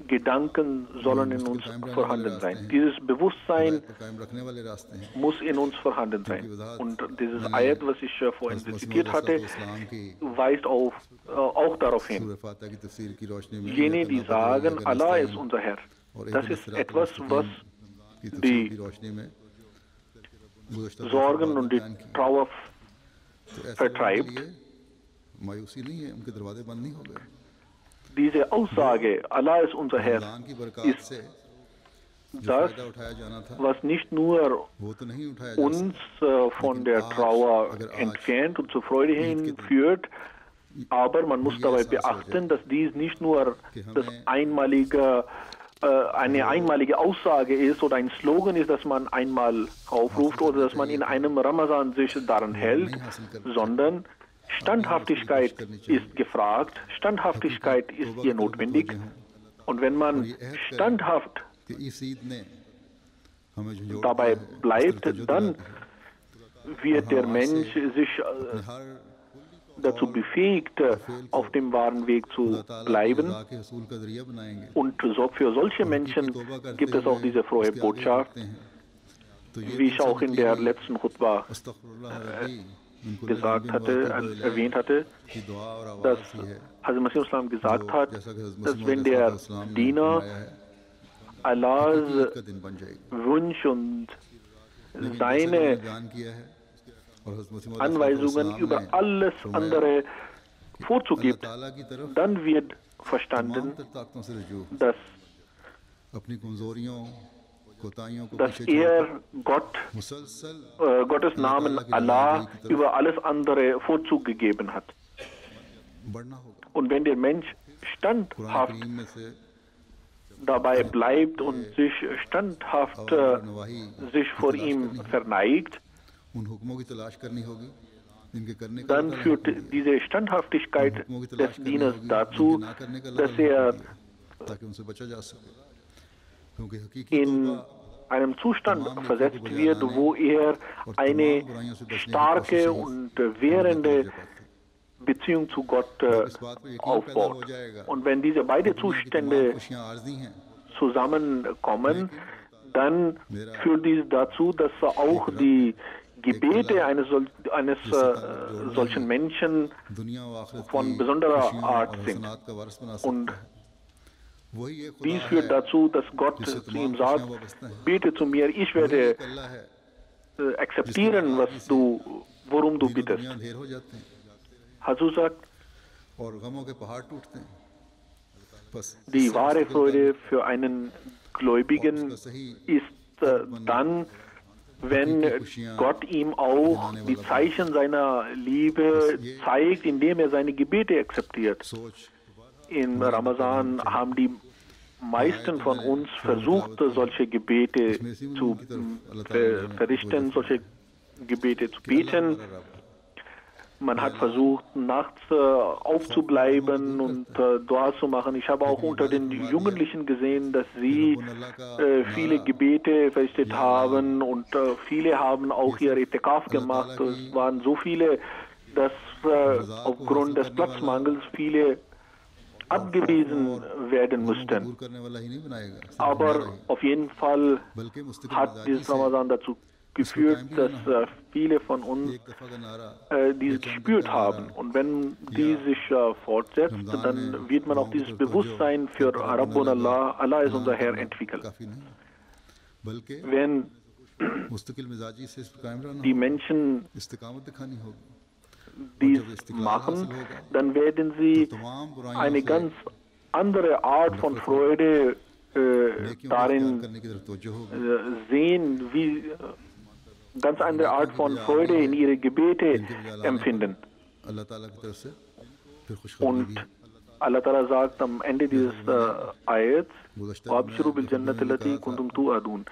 Gedanken sollen in uns vorhanden sein. Dieses Bewusstsein हिदायत को कायम रखने वाले रास्ते हैं muss in uns vorhanden sein. Und dieses Ayat, was ich vorhin zitiert hatte, इस्लाम की weist auch darauf hin. सूरह फातिहा की तफसीर की रोशनी में Jene, die sagen, Allah ist unser Herr. Das ist etwas, was की तफसीर die की रोशनी में गुज़श्ता Sorgen und die Trauer तो ऐसे लोगों के vertreibt. लिए मायूसी नहीं है उनके दरवाजे बंद नहीं हो गए Diese Aussage, Allah ist unser Herr, Ramzan की बरकत ist से जो das, फायदा उठाया जाना था was nicht nur वो तो नहीं उठाया जा uns von der Trauer entfernt und zur Freude hinführt, aber man muss dabei beachten, dass dies nicht nur eine einmalige Aussage ist oder ein Slogan ist, das man einmal aufruft oder dass man in einem Ramazan sich daran hält, sondern Standhaftigkeit ist gefragt, Standhaftigkeit ist hier notwendig. Und wenn man standhaft कि इस ईद ने हमें झंझोड़ dabei दिया है, bleibt, इस तरह dann wird der Mensch sich हर dazu befähigt, auf dem wahren Weg zu bleiben. खुदा के हसूल का जरिया बनाएंगे Und für solche Menschen gibt es auch diese frohe Botschaft, wie ich auch in der letzten Khutbah gesagt hatte, erwähnt hatte, की दुआ और dass आवाज़ ही है Hazrat Masih Islam gesagt hat, जैसा कि dass हज़रत wenn मसीह der इस्लाम ने Diener फरमाया है Allahs ईद का दिन बन जाएगी Wunsch und लेकिन जैसे seine उन्होंने बयान किया है और हज़रत मसीह मौद Anweisungen इस्लाम über ने alles andere अल्लाह vorzugibt, ताला की तरफ dann wird तमाम verstanden, तर ताकतों से रजू dass अपनी कमजोरियों कोताहियों को dass पीछे छोड़ Gott, मुसलसल Gottes Namen Allah über alles andere Vorzug gegeben hat. बढ़ना होगा Und wenn der Mensch Quran standhaft करीम में से dabei bleibt und sich standhaft और नवाही sich vor ihm verneigt, उन हुक्मों की तलाश करनी होगी जिनके करने का dann अल्लाह führt ने हुक्म दिया। diese Standhaftigkeit हुक्मों की des तलाश करनी Dieners होगी dazu, जिनके ना करने का अल्लाह dass ने हुक्म er दिया, ताकि उनसे बचा जा सके क्योंकि हकीकी in einem Zustand versetzt wird, wo er eine starke und währende Beziehung zu Gott aufbaut. Und wenn diese beiden Zustände खुशियाँ आर्जी हैं zusammenkommen, dann führt dies dazu, dass auch die Gebete eines solchen Menschen दुनिया और आखिरत von की besonderer खुशियों Art और sind. हसनात का वारिस बना Und सकता है वही ये खुदा Dies है führt dazu, dass Gott जिससे zu ihm तमाम sagt, खुशियां वाबस्ता हैं। bete zu mir, ich वही werde एक अल्लाह है akzeptieren, worum du दीन और bittest. दुनिया अंधेर हो जाते हैं Hazur sagt, और गमों के पहाड़ टूटते हैं। बस die इससे wahre मुस्तकिल Freude ताल्लुक für einen Gläubigen उसका सही ist dann, wenn Gott ihm auch die Zeichen seiner Liebe zeigt, indem er seine Gebete akzeptiert. सोच In Ramazan haben die meisten von uns versucht, solche Gebete zu verrichten, solche Gebete zu कि अल्लाह beten. हमारा रब है। Man hat versucht, nachts aufzubleiben und Dua zu machen. Ich habe auch unter den Jugendlichen gesehen, dass sie viele Gebete verrichtet haben und viele haben auch ihr Itikaf gemacht. Es waren so viele, dass aufgrund des Platzmangels viele abgewiesen werden mussten. दूर करने वाला ही नहीं बनाएगा, सिर्फ Aber हमारा ही। auf jeden Fall बल्कि मुस्तकिल hat मिजाजी dieses से Ramadan dazu geführt, dass viele von uns एक दफा का नारा dies gespürt haben. Und wenn dies sich fortsetzt, dann wird man auch dieses Bewusstsein für Rabbun Allah, Allah ist unser Herr, entwickeln. काफी नहीं, बल्कि Wenn मुस्तकिल मिजाजी से इस पर कायम रहना die होगा, Menschen इस्तिकामत दिखानी होगी। dies machen, dann werden sie तमाम बुराइयों eine से ganz andere Art von Freude नेकियों को darin इख्तियार करने की तरफ तवज्जो होगी। sehen, wie ganz andere Art von Freude in ihre Gebete empfinden. अल्लाह ताला की तरफ से फिर खुशखबरी Und भी है। Allah Ta'ala sagt am Ende dieses Ayats, "Wabshiru bil Jannati allati kuntum tu'adun."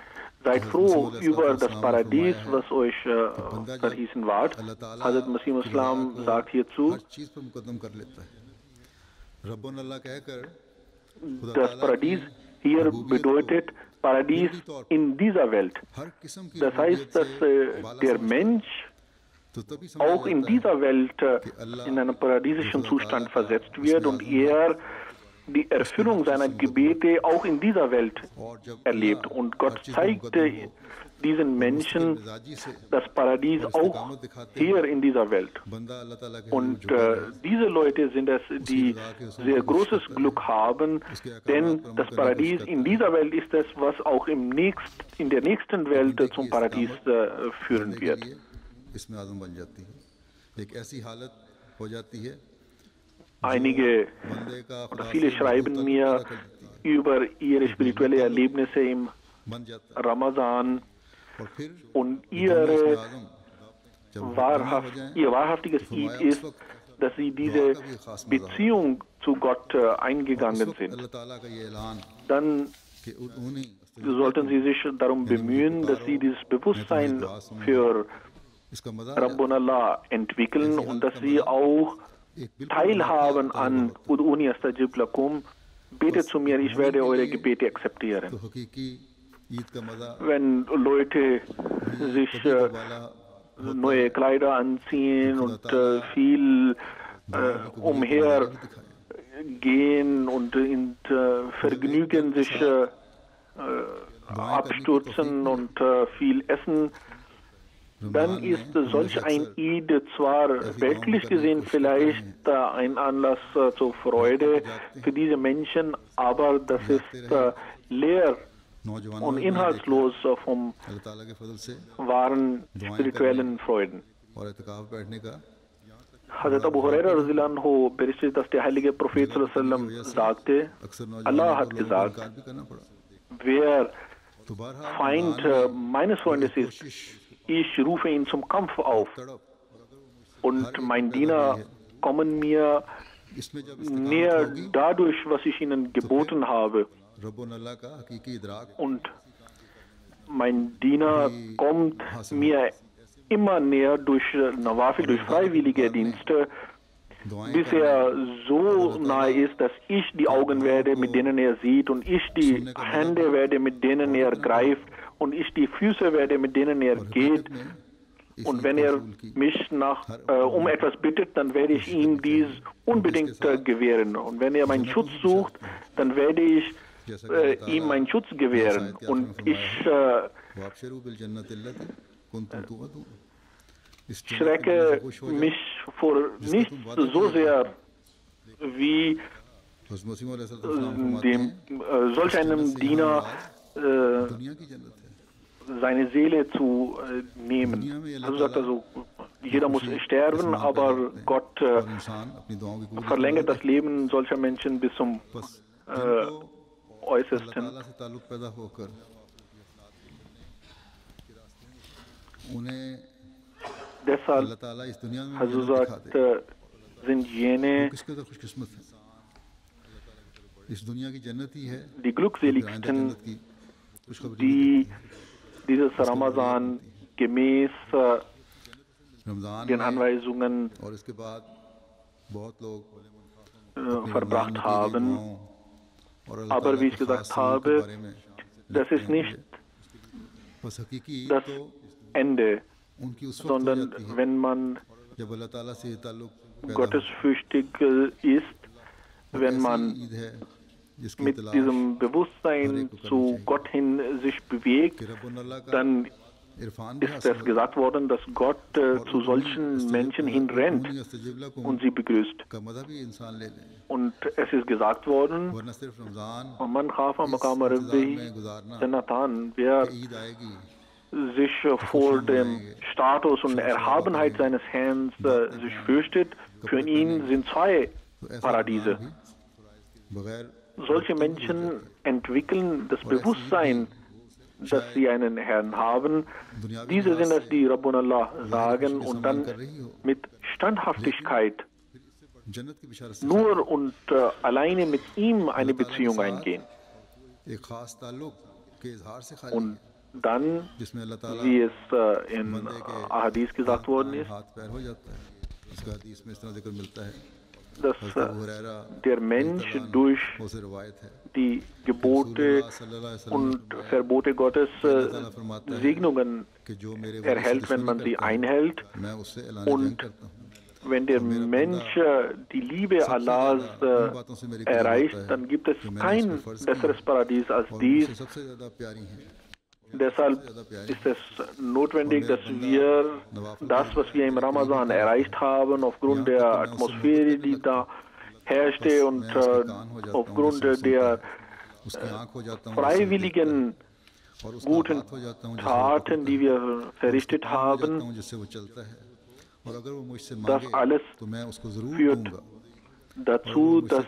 Seid froh über das Paradies, was euch verheißen ward. Hazrat Masih Islam sagt hierzu, हर चीज पर मुकद्दम कर लेता है। रब्बुन अल्लाह कहकर खुदा das ताला Paradies की hier रबूबियत bedeutet Paradies in dieser Welt. हर किस्म की Das heißt, dass der Mensch तो तभी समझ auch in dieser Welt in einen paradiesischen Zustand versetzt wird und er die Erfüllung seiner Gebete auch in dieser Welt और जब erlebt. Und Gott zeigte diesen Menschen das Paradies auch hier in dieser Welt. बंदा अल्लाह ताला के Und diese Leute sind es, die sehr großes Glück haben, denn das Paradies in dieser Welt ist es, was auch in der nächsten Welt zum Paradies führen wird. इसमें आज़म बन जाती है, एक ऐसी हालत हो जाती है Einige बंदे का oder viele schreiben mir über ihre spirituellen Erlebnisse im बन जाता है Ramadan और फिर und इसमें आज़म जब ihr wahrhaftiges Eid ist, dass sie diese Beziehung zu Gott eingegangen sind. अल्लाह ताला का ये ऐलान Dann कि उन्हीं sollten sie sich darum bemühen, dass sie dieses Bewusstsein für इसका मजा Rabbun Allah entwickeln und dass sie auch teilhaben an Ud'uni astajib lakum. Betet zu mir, ich werde eure Gebete akzeptieren. तो हकीकी ईद का मजा Wenn Leute sich neue Kleider anziehen und viel umhergehen und in Vergnügen sich abstürzen und viel essen, dann ist solch ein Eid zwar weltlich gesehen vielleicht ein Anlass zur Freude für diese Menschen, aber das ist leer und inhaltslos vom अल्लाह ताला के फजल से wahren spirituellen Freuden. और इत्काफ बैठने का Hazrat Abu Huraira radhiyallahu anhu berichtet, dass der heilige Prophet sallallahu alaihi wasallam sagte, अक्सर Allah hat नौजवानों को gesagt, इनकार भी करना पड़ा। wer तो बहरहाल Feind meines Freundes ist, ich rufe ihn zum Kampf auf तड़प und mein Diener kommen mir इसमें जब näher dadurch, was ich ihnen geboten habe. रब्बुन अल्लाह का हकीकी इदराक Und mein Diener kommt mir immer näher durch Nawafil, durch freiwillige Dienste, bis er so nahe ist, dass ich die Augen werde, mit denen er sieht, und ich die Hände werde, mit denen er greift, und ich die Füße werde, mit denen er geht. Und wenn er mich um etwas bittet, dann werde ich ihm dies unbedingt gewähren. Und wenn er meinen Schutz sucht, dann werde ich ihm meinen Schutz gewähren. Und ich schrecke mich vor nichts so sehr wie हज़रत मसीह अलैहिस्सलाम फरमाते dem हैं solch einem Diener दुनिया की जन्नत है seine Seele zu nehmen. दुनिया में Also sagt er so, jeder muss sterben, aber Gott और इंसान अपनी दुआओं की कबूलियत verlängert das Leben solcher Menschen bis zum बस जिनको अल्लाह Äußersten. ताला से ताल्लुक पैदा होकर उन्हें Deshalb, अल्लाह ताला इस दुनिया में also जन्नत दिखा sagt, दे sind jene किसके तो खुशकिस्मत है इस दुनिया की जन्नत ही है die आइंदा glückseligsten, जन्नत की खुशखबरी die dieses Ramazan gemäß Ramzan den में Anweisungen और इसके बाद बहुत लोग verbracht haben. और अल्लाह Aber ताला wie के ich gesagt खास सलूक के habe, बारे में das ist nicht बस हकीकी das तो Ende, उनकी उस वक्त हो sondern जाती है wenn man जब अल्लाह ताला से ताल्लुक पैदा हो। gottesfürchtig ist, wenn ऐसी man ईद है जिसकी mit तलाश diesem Bewusstsein zu Gott hin sich bewegt, कि रब्बुल का dann इरफान भी ist हासिल es gesagt worden, dass Gott zu solchen Menschen hinrennt und sie begrüßt. का मज़हबी इंसान ले लें Und es ist gesagt worden, वरना सिर्फ रमजान man khafa maqam इंतजार rabbi में गुजारना Janatan, wer कि ईद आएगी sich vor dem Status und Erhabenheit seines Herrn sich fürchtet, für ihn sind zwei तो ऐसा Paradiese. रमजान भी बगैर Solche Menschen entwickeln das Bewusstsein, dass sie einen Herrn haben. Diese sind es, die Rabbun Allah sagen und dann mit Standhaftigkeit जन्नत की बिशारत से nur und alleine mit ihm eine Beziehung eingehen. एक खास ताल्लुक के इजहार से खाली Und dann, जिसमें अल्लाह ताला wie es in Ahadith gesagt worden ist, हाथ पैर हो जाता है उसका हदीस में इस तरह जिक्र मिलता है dass हज़रत अबू हुरैरा der Mensch durch वो से रवायत है die Gebote und Verbote Gottes Segnungen कि जो मेरे erhält, wenn man sie einhält. मैं उससे ऐलान Und जंग करता हूँ wenn der Mensch die Liebe Allahs erreicht, dann gibt es kein besseres Paradies als और dies. मुझसे सबसे ज्यादा प्यारी हैं Deshalb ist es notwendig, dass wir das, was wir im Ramazan erreicht haben, aufgrund der Atmosphäre, die da herrschte und aufgrund der उसकी आंख हो जाता हूँ freiwilligen और उसका guten हाथ हो जाता हूँ Taten, die wir verrichtet haben, जिससे वो चलता है और अगर वो मुझसे das मांगे alles तो मैं उसको जरूर führt दूंगा dazu, dass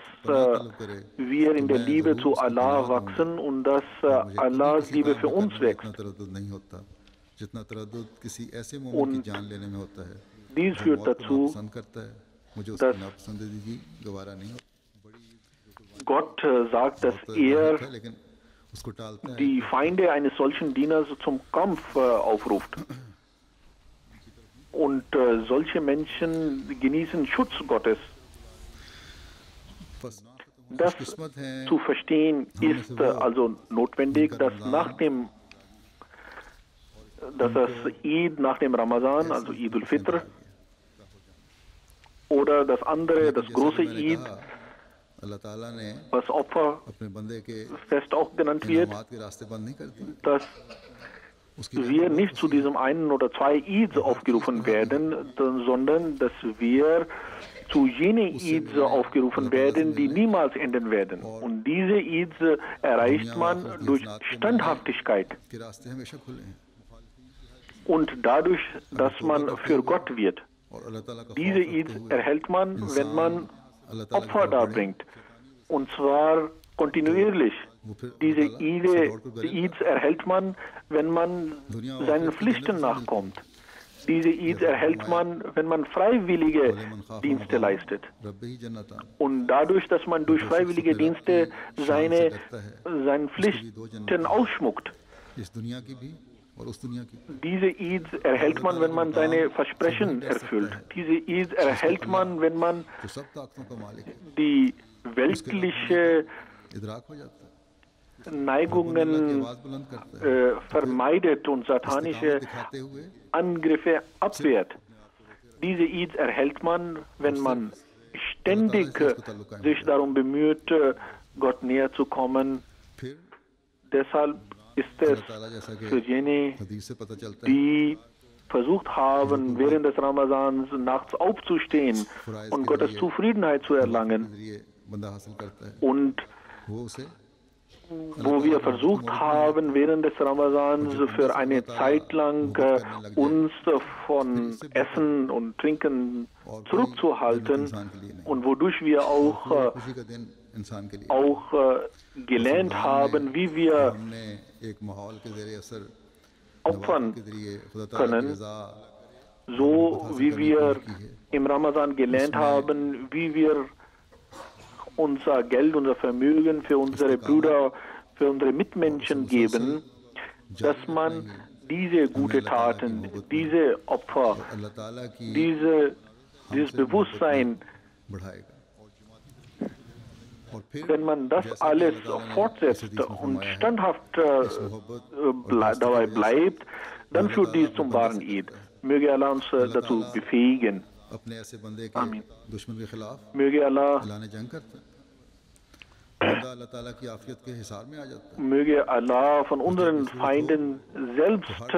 wir in der Liebe zu Allah wachsen und dass Allahs Liebe für uns wächst. इतना तरद्दुद नहीं होता जितना तरद्दुद किसी ऐसे मोमिन की जान लेने में होता है Dies जो führt मौत को dazu, नापसंद करता है मुझे dass उसकी नापसंदीदगी गवारा नहीं होता Gott sagt, dass है, लेकिन उसको टालता है die Feinde eines solchen Dieners zum Kampf aufruft. Und solche Menschen genießen Schutz Gottes. बस Das किस्मत है zu verstehen ist also notwendig, dass das Eid nach dem Ramazan, also Eid al-Fitr, oder das andere, das große Eid, अल्लाह ताला ने was अपने बंदे के Opferfest auch genannt wird, इनामात के रास्ते बंद नहीं कर दिए dass उसकी wir nicht zu diesem einen oder zwei Eids aufgerufen werden, sondern dass wir zu jenen Eids aufgerufen werden, die niemals enden werden. Und diese Eids erreicht man durch Standhaftigkeit के रास्ते हमेशा खुले हैं und dadurch, dass man für Gott wird. और अल्लाह ताला का Diese खौफ Eids रखते हुए erhält man, wenn man अल्लाह ताला Opfer darbringt. Und zwar kontinuierlich. Diese Eids erhält man, wenn man seinen Pflichten nachkommt. Diese Eids erhält man, wenn man freiwillige Dienste leistet. रब ही जन्नतान Und dadurch, dass man durch freiwillige Dienste seine Pflichten ausschmuckt. इस दुनिया की भी और उस दुनिया की भी Diese Eids erhält man, wenn man seine Versprechen erfüllt. Diese Eids erhält man, wenn man जो सब ताकतों का मालिक है die weltliche इदराक हो जाता है Neigungen आवाज बुलंद करता है vermeidet und satanische दिखाते हुए Angriffe abwehrt. Diese Eids erhält man, wenn man ständig sich darum bemüht, Gott näher zu kommen. फिर Deshalb ist es ताला जैसा कि für jene, हदीस से पता चलता है die versucht haben, während des Ramazans nachts aufzustehen und Gottes Zufriedenheit zu erlangen, बंदा हासिल करता है und वो उसे wo wir versucht haben, während des Ramadans für eine Zeit lang uns von Essen und Trinken zurückzuhalten und wodurch wir auch खुशी का दिन इंसान के लिए gelernt haben, wie wir हमने एक माहौल के ज़रिए असर opfern के ज़रिए खुदा ताला की können, रज़ा so wie wir im Ramadan gelernt haben, wie wir unser Geld, unser Vermögen für unsere Brüder, für unsere Mitmenschen geben, dass man diese guten Taten, diese Opfer, अल्लाह ताला की dieses Bewusstsein, बढ़ाएगा और फिर wenn man das alles fortsetzt und standhaft dabei bleibt, dann führt dies zum wahren Eid. Möge Allah uns dazu befähigen. अपने ऐसे बंदे के दुश्मन के खिलाफ Möge Allah ऐलान जंग करता है बंदा अल्लाह ताला की आफियत के हिसार में आ जाता है Möge Allah von unseren Feinden selbst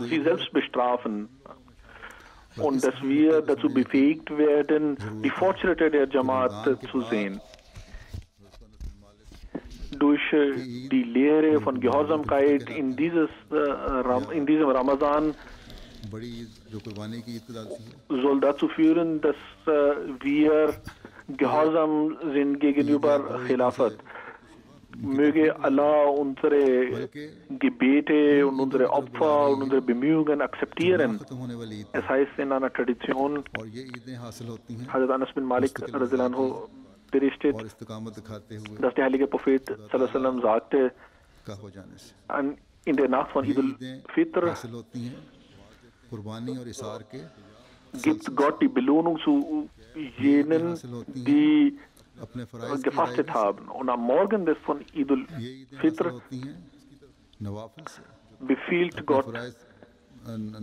sie selbst bestrafen und dass wir dazu befähigt werden, die Fortschritte der Jamaat zu sehen. Durch die Lehre von Gehorsamkeit in diesem Ramadan बड़ी जो कुर्बानी की इब्तिदा थी soll dazu führen, dass wir gehorsam sind gegenüber Khilafat. Möge Allah unsere Gebete und unsere Opfer und unsere Bemühungen akzeptieren. खत्म होने वाली Eid Es heißt in einer Tradition, और ये ईदें हासिल होती हैं Hazrat Anas bin Malik radhiyallahu anhu berichtet, और इस्तिकामत दिखाते हुए dass der heilige Prophet sallallahu alaihi wasallam sagte, का हो जाने से in der Nacht von ये Eid ईदें al-Fitr हासिल होती हैं कुर्बानी और इसार के gibt Gott die Belohnung zu jenen, die अपने फराइज की gefastet haben. Und am Morgen des von Eid ये ईदें हासिल al-Fitr होती हैं नवाफिल से befiehlt Gott फराइज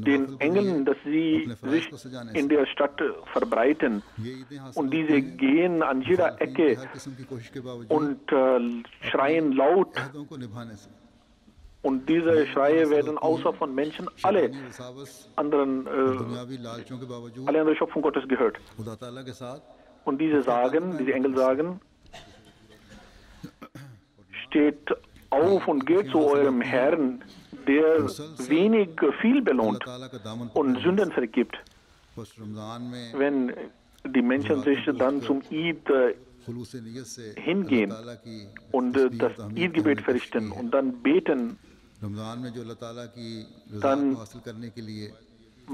den Engeln, dass sie sich in der Stadt verbreiten. ये ईदें हासिल Und diese gehen an jeder Ecke हर किस्म की कोशिश के बावजूद und schreien laut. अहदों को निभाने से Und diese Schreie werden außer von Menschen alle शैतानी वसावस anderen, दुनियावी लालचों के बावजूद alle andere Schöpfung Gottes gehört. खुदा ताला के साथ Und diese Engel sagen, steht auf und geht zu eurem Herrn, der viel belohnt ताला का दामन und Sünden vergibt. बस रमजान में Wenn die Menschen sich dann zum Eid खुलूस नियत से hingehen ताला की und das Eid-Gebet verrichten und dann beten, Ramzan में जो अल्लाह ताला की रज़ा dann को हासिल करने के लिए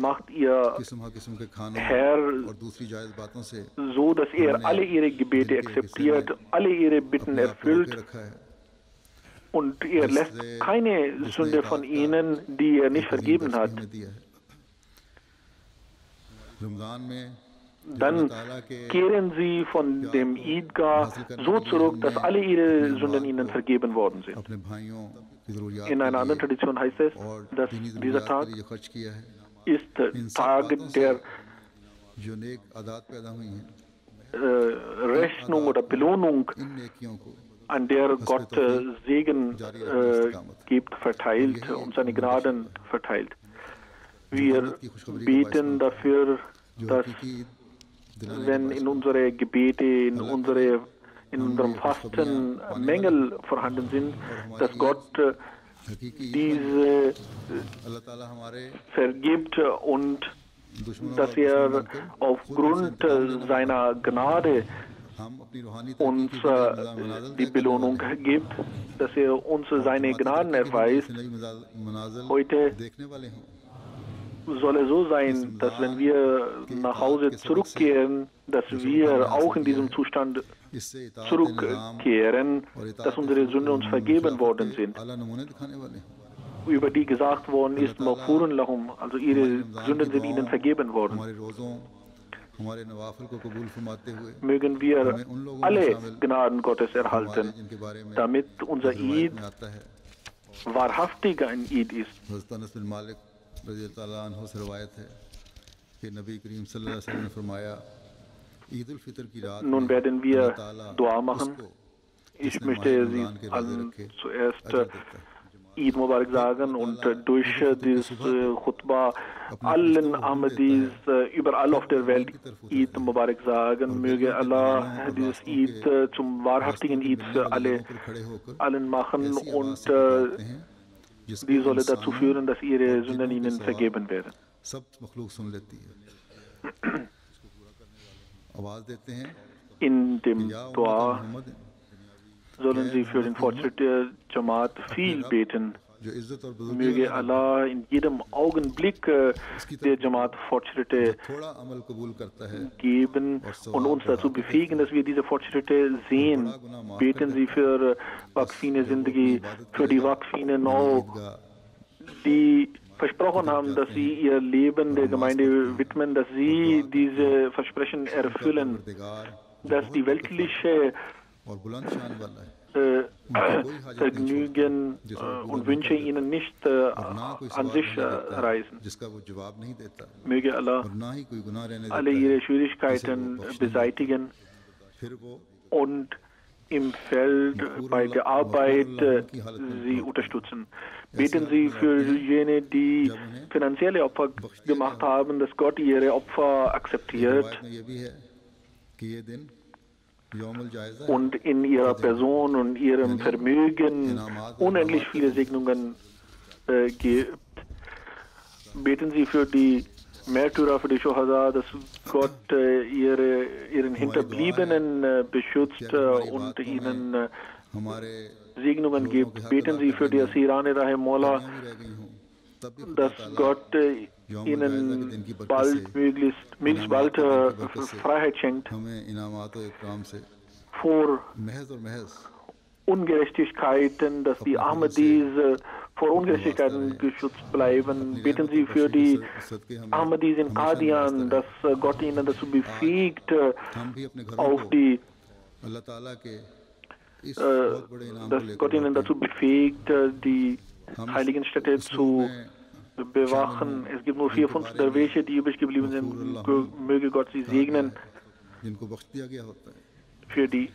macht ihr किस्म के खानों Herr और दूसरी जायज़ बातों से so, dass er alle ihre Gebete akzeptiert, alle ihre Bitten अपने आप को रोके erfüllt रखा है und er lässt keine Sünde von ihnen, die er nicht vergeben hat. हमें दिया है रमजान में Dann kehren sie von dem Eidgah so zurück, dass alle ihre Sünden ihnen vergeben worden sind. अपने भाइयों की ज़रूरियात In einer anderen Tradition heißt es, और dass दीनी dieser ज़रूरियात Tag के लिए खर्च किया है ist Tag der जो नेक आदात पैदा हुई हैं Rechnung oder Belohnung, इन नेकियों को an der Gott Segen gibt, verteilt und seine Gnaden verteilt. Wir beten dafür, जो dass हकीकी दिलाने wenn in unsere Gebete, in unserem Fasten Mängel vorhanden sind, dass Gott हकीकी diese अल्लाह ताला हमारे vergibt und दुश्मनों dass er aufgrund seiner Gnade हम अपनी रूहानी uns die Belohnung gibt, dass er uns seine Gnaden erweist. नई मनाजिल Heute देखने वाले हों soll es so sein, dass wenn wir nach Hause zurückkehren, dass wir auch in diesem Zustand इससे इताअत zurückkehren, dass unsere Sünden uns vergeben worden sind, आला नमूने दिखाने वाले हों über die gesagt worden ist, Maghfurun lahum, also ihre Sünden sind ihnen vergeben worden. हमारे रोज़ों हमारे नवाफिल को कबूल फरमाते हुए Mögen wir alle Gnaden Gottes erhalten, जिनके बारे में damit unser Eid में आता है wahrhaftig ein Eid ist. हज़रत अनस बिन मालिक रज़ी अल्लाह अन्हु से रवायत है कि नबी करीम सल्लल्लाहु अलैहि वसल्लम ने फरमाया ईद उल फितर की रात Nun werden wir Dua machen. उसको Ich जिसने möchte माह Sie रमज़ान के रोज़े allen रखे zuerst अजर देता है Eid Mubarak sagen und durch dieses Khutbah allen Ahmadis überall auf der Welt Eid Mubarak sagen. Möge Allah dieses Eid zum wahrhaftigen Eid für allen machen und die solle dazu führen, dass ihre Sünden ihnen vergeben werden. In dem Dua sollen sie für den Fortschritt der Jamaat viel beten. Möge Allah in jedem Augenblick der Jamaat Fortschritte geben und uns dazu befähigen, dass wir diese Fortschritte sehen. Beten Sie für Waqfine Zindagi, für die Waqfine Nau, die versprochen haben, dass sie ihr Leben der Gemeinde widmen, dass sie diese Versprechen erfüllen, dass die weltliche Vergnügen und Wünsche ihnen nicht an sich reißen. Möge Allah alle ihre Schwierigkeiten beseitigen und im Feld bei der Arbeit sie unterstützen. Beten Sie für jene, die finanzielle Opfer gemacht haben, dass Gott ihre Opfer akzeptiert und in ihrer Person und ihrem Vermögen unendlich viele Segnungen gibt. Beten Sie für die Märtyrer, für die Shuhada, dass Gott ihren Hinterbliebenen beschützt und ihnen Segnungen gibt. Beten Sie für die Asirane Rahimullah, dass Gott ihnen möglichst bald Freiheit schenkt vor Ungerechtigkeiten, dass die Ahmadis vor Ungerechtigkeiten geschützt bleiben. Beten Sie für die Ahmadis in Qadian, dass Gott ihnen dazu befähigt, die heiligen Städte zu bewachen. Es gibt nur 4 5 Derwische, die übrig geblieben sind. Möge Gott sie segnen. Für die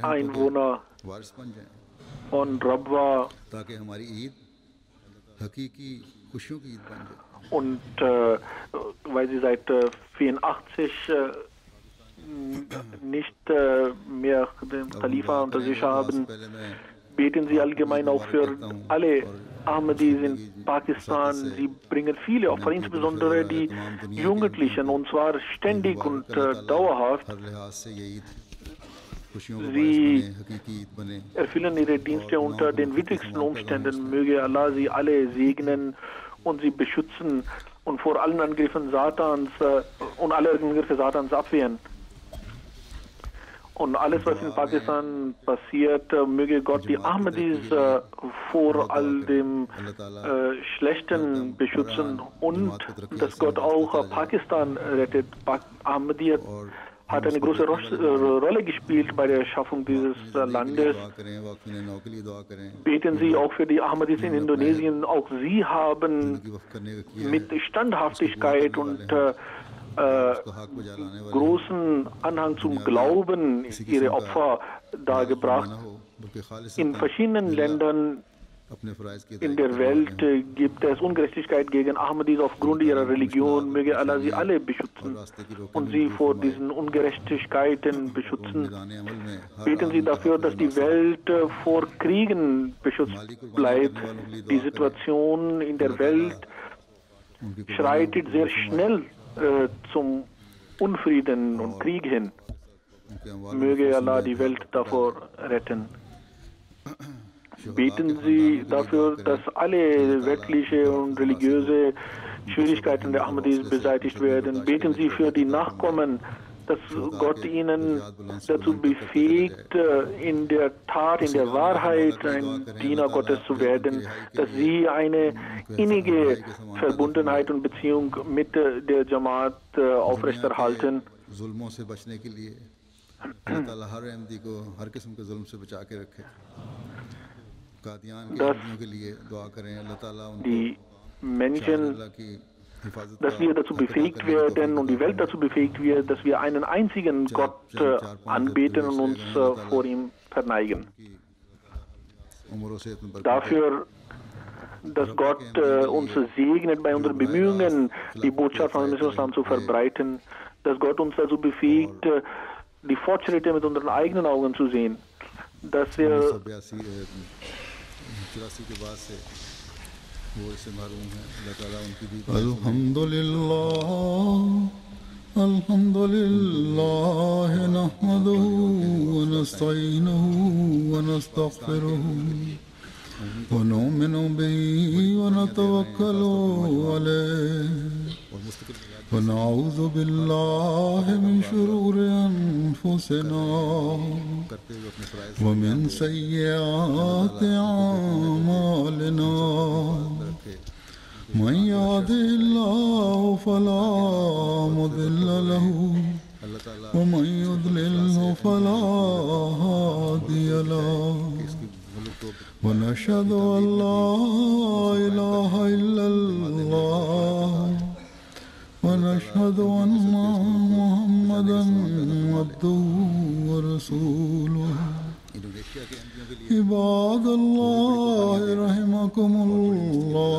Einwohner von Rabwa und weil sie seit 84 nicht mehr den Khalifa unter sich haben, beten Sie allgemein auch für alle Ahmadis in Pakistan. Sie bringen viele Opfer, insbesondere die Jugendlichen, und zwar ständig und dauerhaft. Sie erfüllen ihre Dienste unter den widrigsten Umständen. Möge Allah sie alle segnen und sie beschützen und vor allen Angriffen Satans und alle Angriffe Satans abwehren. Und alles, was in Pakistan passiert, möge Gott die Ahmadis vor all dem Schlechten beschützen und dass Gott auch Pakistan rettet. Ahmadiyya hat eine große Rolle gespielt bei der Schaffung dieses Landes. Beten Sie auch für die Ahmadis in Indonesien. Auch sie haben mit Standhaftigkeit und großen Anhang zum Glauben ihre Opfer dargebracht. In verschiedenen Ländern in der Welt gibt es Ungerechtigkeit gegen Ahmadis aufgrund ihrer Religion. Möge Allah sie alle beschützen und sie vor diesen Ungerechtigkeiten beschützen. Beten Sie dafür, dass die Welt vor Kriegen beschützt bleibt. Die Situation in der Welt schreitet sehr schnell zum Unfrieden und Krieg hin. Möge Allah die Welt davor retten. Beten Sie dafür, dass alle weltliche und religiöse Schwierigkeiten der Ahmadis beseitigt werden. Beten Sie für die Nachkommen, dass Gott ihnen dazu befähigt, in der Tat, in der Wahrheit ein Diener Gottes zu werden, dass sie eine innige Verbundenheit und Beziehung mit der Jamaat aufrechterhalten. Dass die Menschen, dass wir dazu befähigt werden und die Welt dazu befähigt wird, dass wir einen einzigen Gott anbeten und uns vor ihm verneigen. उम्र और सेहत में बरकत dafür, dass Gott uns segnet bei unseren Bemühungen, die Botschaft von dem Islam zu verbreiten, dass Gott uns dazu befähigt, die Fortschritte mit unseren eigenen Augen zu sehen, dass wir 1984 के बाद से वो इससे महरूम है। अल्लाह ताला उनकी भी अल्हम्दुलिल्लाह नहमदुहु व नस्तईनुहु व नस्तगफिरुहु व नु'मिनु बिही व नतवक्कलु अलैहि व नऊज़ु बिल्लाहि मिन शुरूरि अनफुसिना व मिन सय्यिआति अमालिना मन यहदिहिल्लाहु फला मुदिल्ल लहु व मन युद्लिल्हु फला हादिय लहु व नशहदु अन ला इलाहा इल्लल्लाह व नशहदु अन्ना मुहम्मदन अब्दुहु व रसूलुहु इबादल्लाह रहमकुमुल्लाह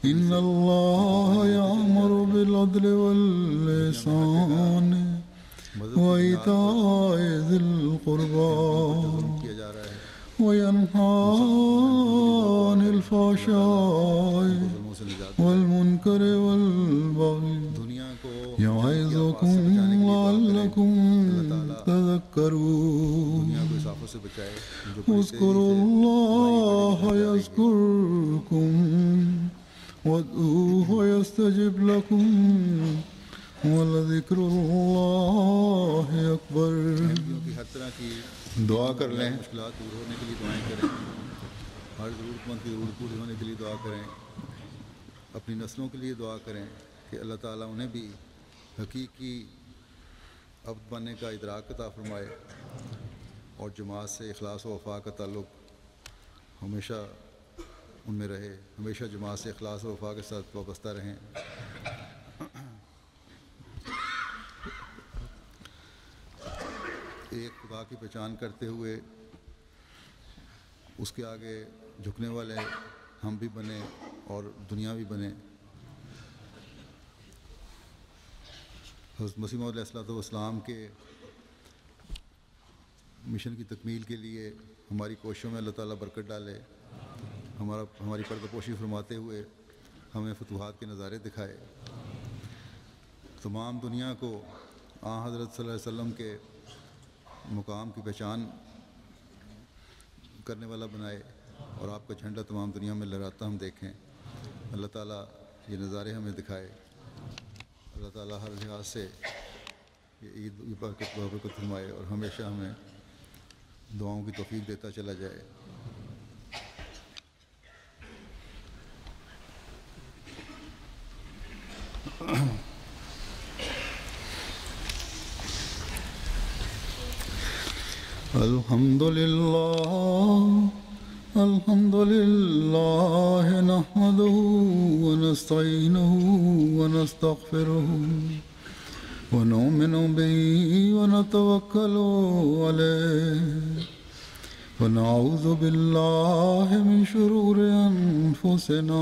इन्नल्लाह यअमुरु बिल अदलि वल इहसानि व इताइ ज़िल क़ुर्बा व यन्हा अनिल फ़हशाइ वल मुनकरि वल बग़य य'iज़ुकुम लअल्लकुम तज़क्करून उज़्कुरुल्लाह यज़्कुरकुम वद्ऊहु यस्तजिब लकुम वलज़िक्रुल्लाहि अकबर। दुआ कर लें, मुश्किलात दूर होने के लिए दुआएं करें, हर ज़रूरतमंद की ज़रूरत पूरी होने के लिए दुआ करें, अपनी नस्लों के लिए दुआ करें कि अल्लाह ताला उन्हें भी हकीकी अब्द बनने का इदराक अता फरमाए और जमात से इखलास व वफ़ा का ताल्लुक़ हमेशा उनमें रहे, हमेशा जमात से इखलास व वफ़ा के साथ वाबस्ता रहें। एक खुदा की पहचान करते हुए उसके आगे झुकने वाले हम भी बने और दुनिया भी बने। हज़रत मसीह मौऊद अलैहिस्सलाम के मिशन की तकमील के लिए हमारी कोशिशों में अल्लाह ताला बरकत डाले, हमारी पर्दापोशी फरमाते हुए हमें फतूहात के नज़ारे दिखाए, तमाम दुनिया को हज़रत सल्लल्लाहु अलैहि वसल्लम के मुकाम की पहचान करने वाला बनाए और आपका झंडा तमाम दुनिया में लहराता हम देखें। अल्लाह ताला ये नज़ारे हमें दिखाए। अल्लाह ताला हर लिहाज से ये ईद बरकत फरमाए और हमेशा हमें दुआओं की तौफीक देता चला जाए। अल्हम्दुलिल्लाह नहमदुहु व नस्तईनुहु व नस्तगफिरुहु व नु'मिनु बिही व नतवक्कलु अलैहि व नऊज़ु बिल्लाहि मिन शुरूरि अनफुसिना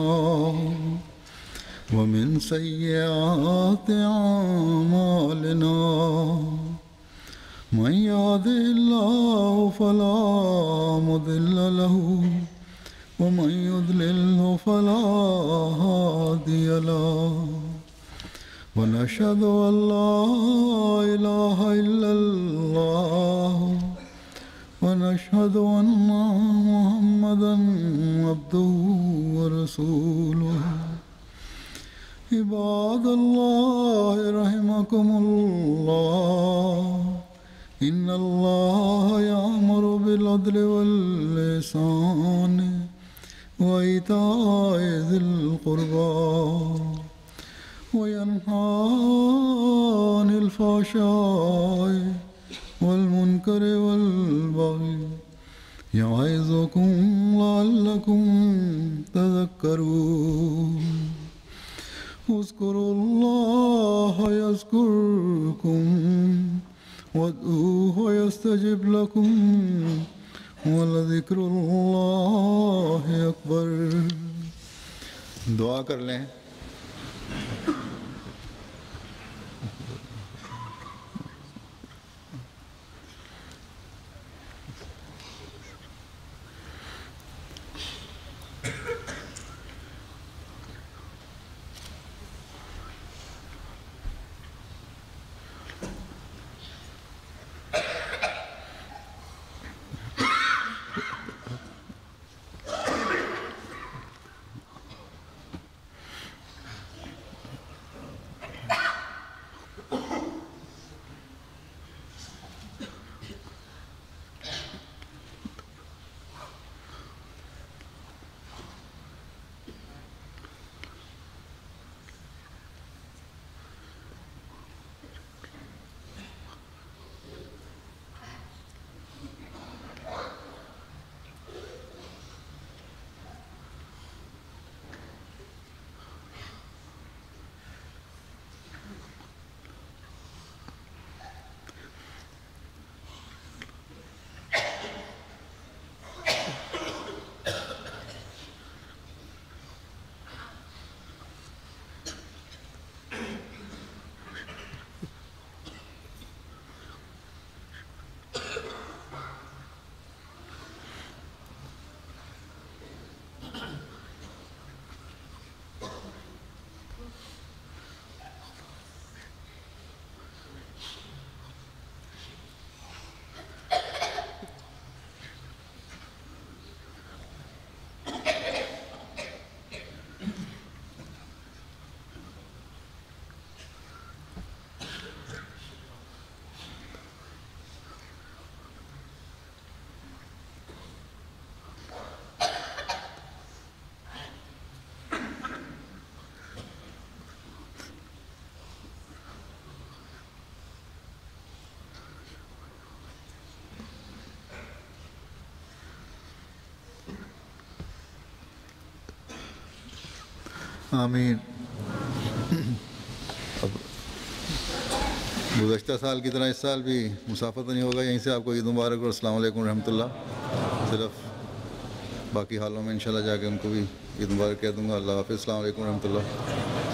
व मिन सय्यिआति अमालिना मन यहदिहिल्लाहु फला मुदिल्ल लहु व मन युद्लिल्हु फला हादिय लहु व नशहदु अन ला इलाहा इल्लल्लाह व नशहदु अन्ना मुहम्मदन अब्दुहु व रसूलुहु इबादल्लाह रहमकुमुल्लाह इन्नल्लाह यअमुरु बिल अदलि वल इहसानि व इताइ ज़िल क़ुर्बा व यन्हा अनिल फ़हशाइ वल मुनकरि वल बग़य य'iज़ुकुम लअल्लकुम तज़क्करून उज़्कुरुल्लाह यज़्कुरकुम वद्ऊहु यस्तजिब लकुम वलज़िक्र अल्लाह अकबर। दुआ कर लें। आमीन। अब गुज़श्ता साल की तरह इस साल भी मुसाफा तो नहीं होगा। यहीं से आपको ईद मुबारक और अस्सलाम वालेकुम रहमतुल्लाह। सिर्फ बाकी हालों में इंशाल्लाह जाके उनको भी ईद मुबारक कह दूँगा। अल्लाह हाफ़िज़। अस्सलाम वालेकुम रहमतुल्लाह।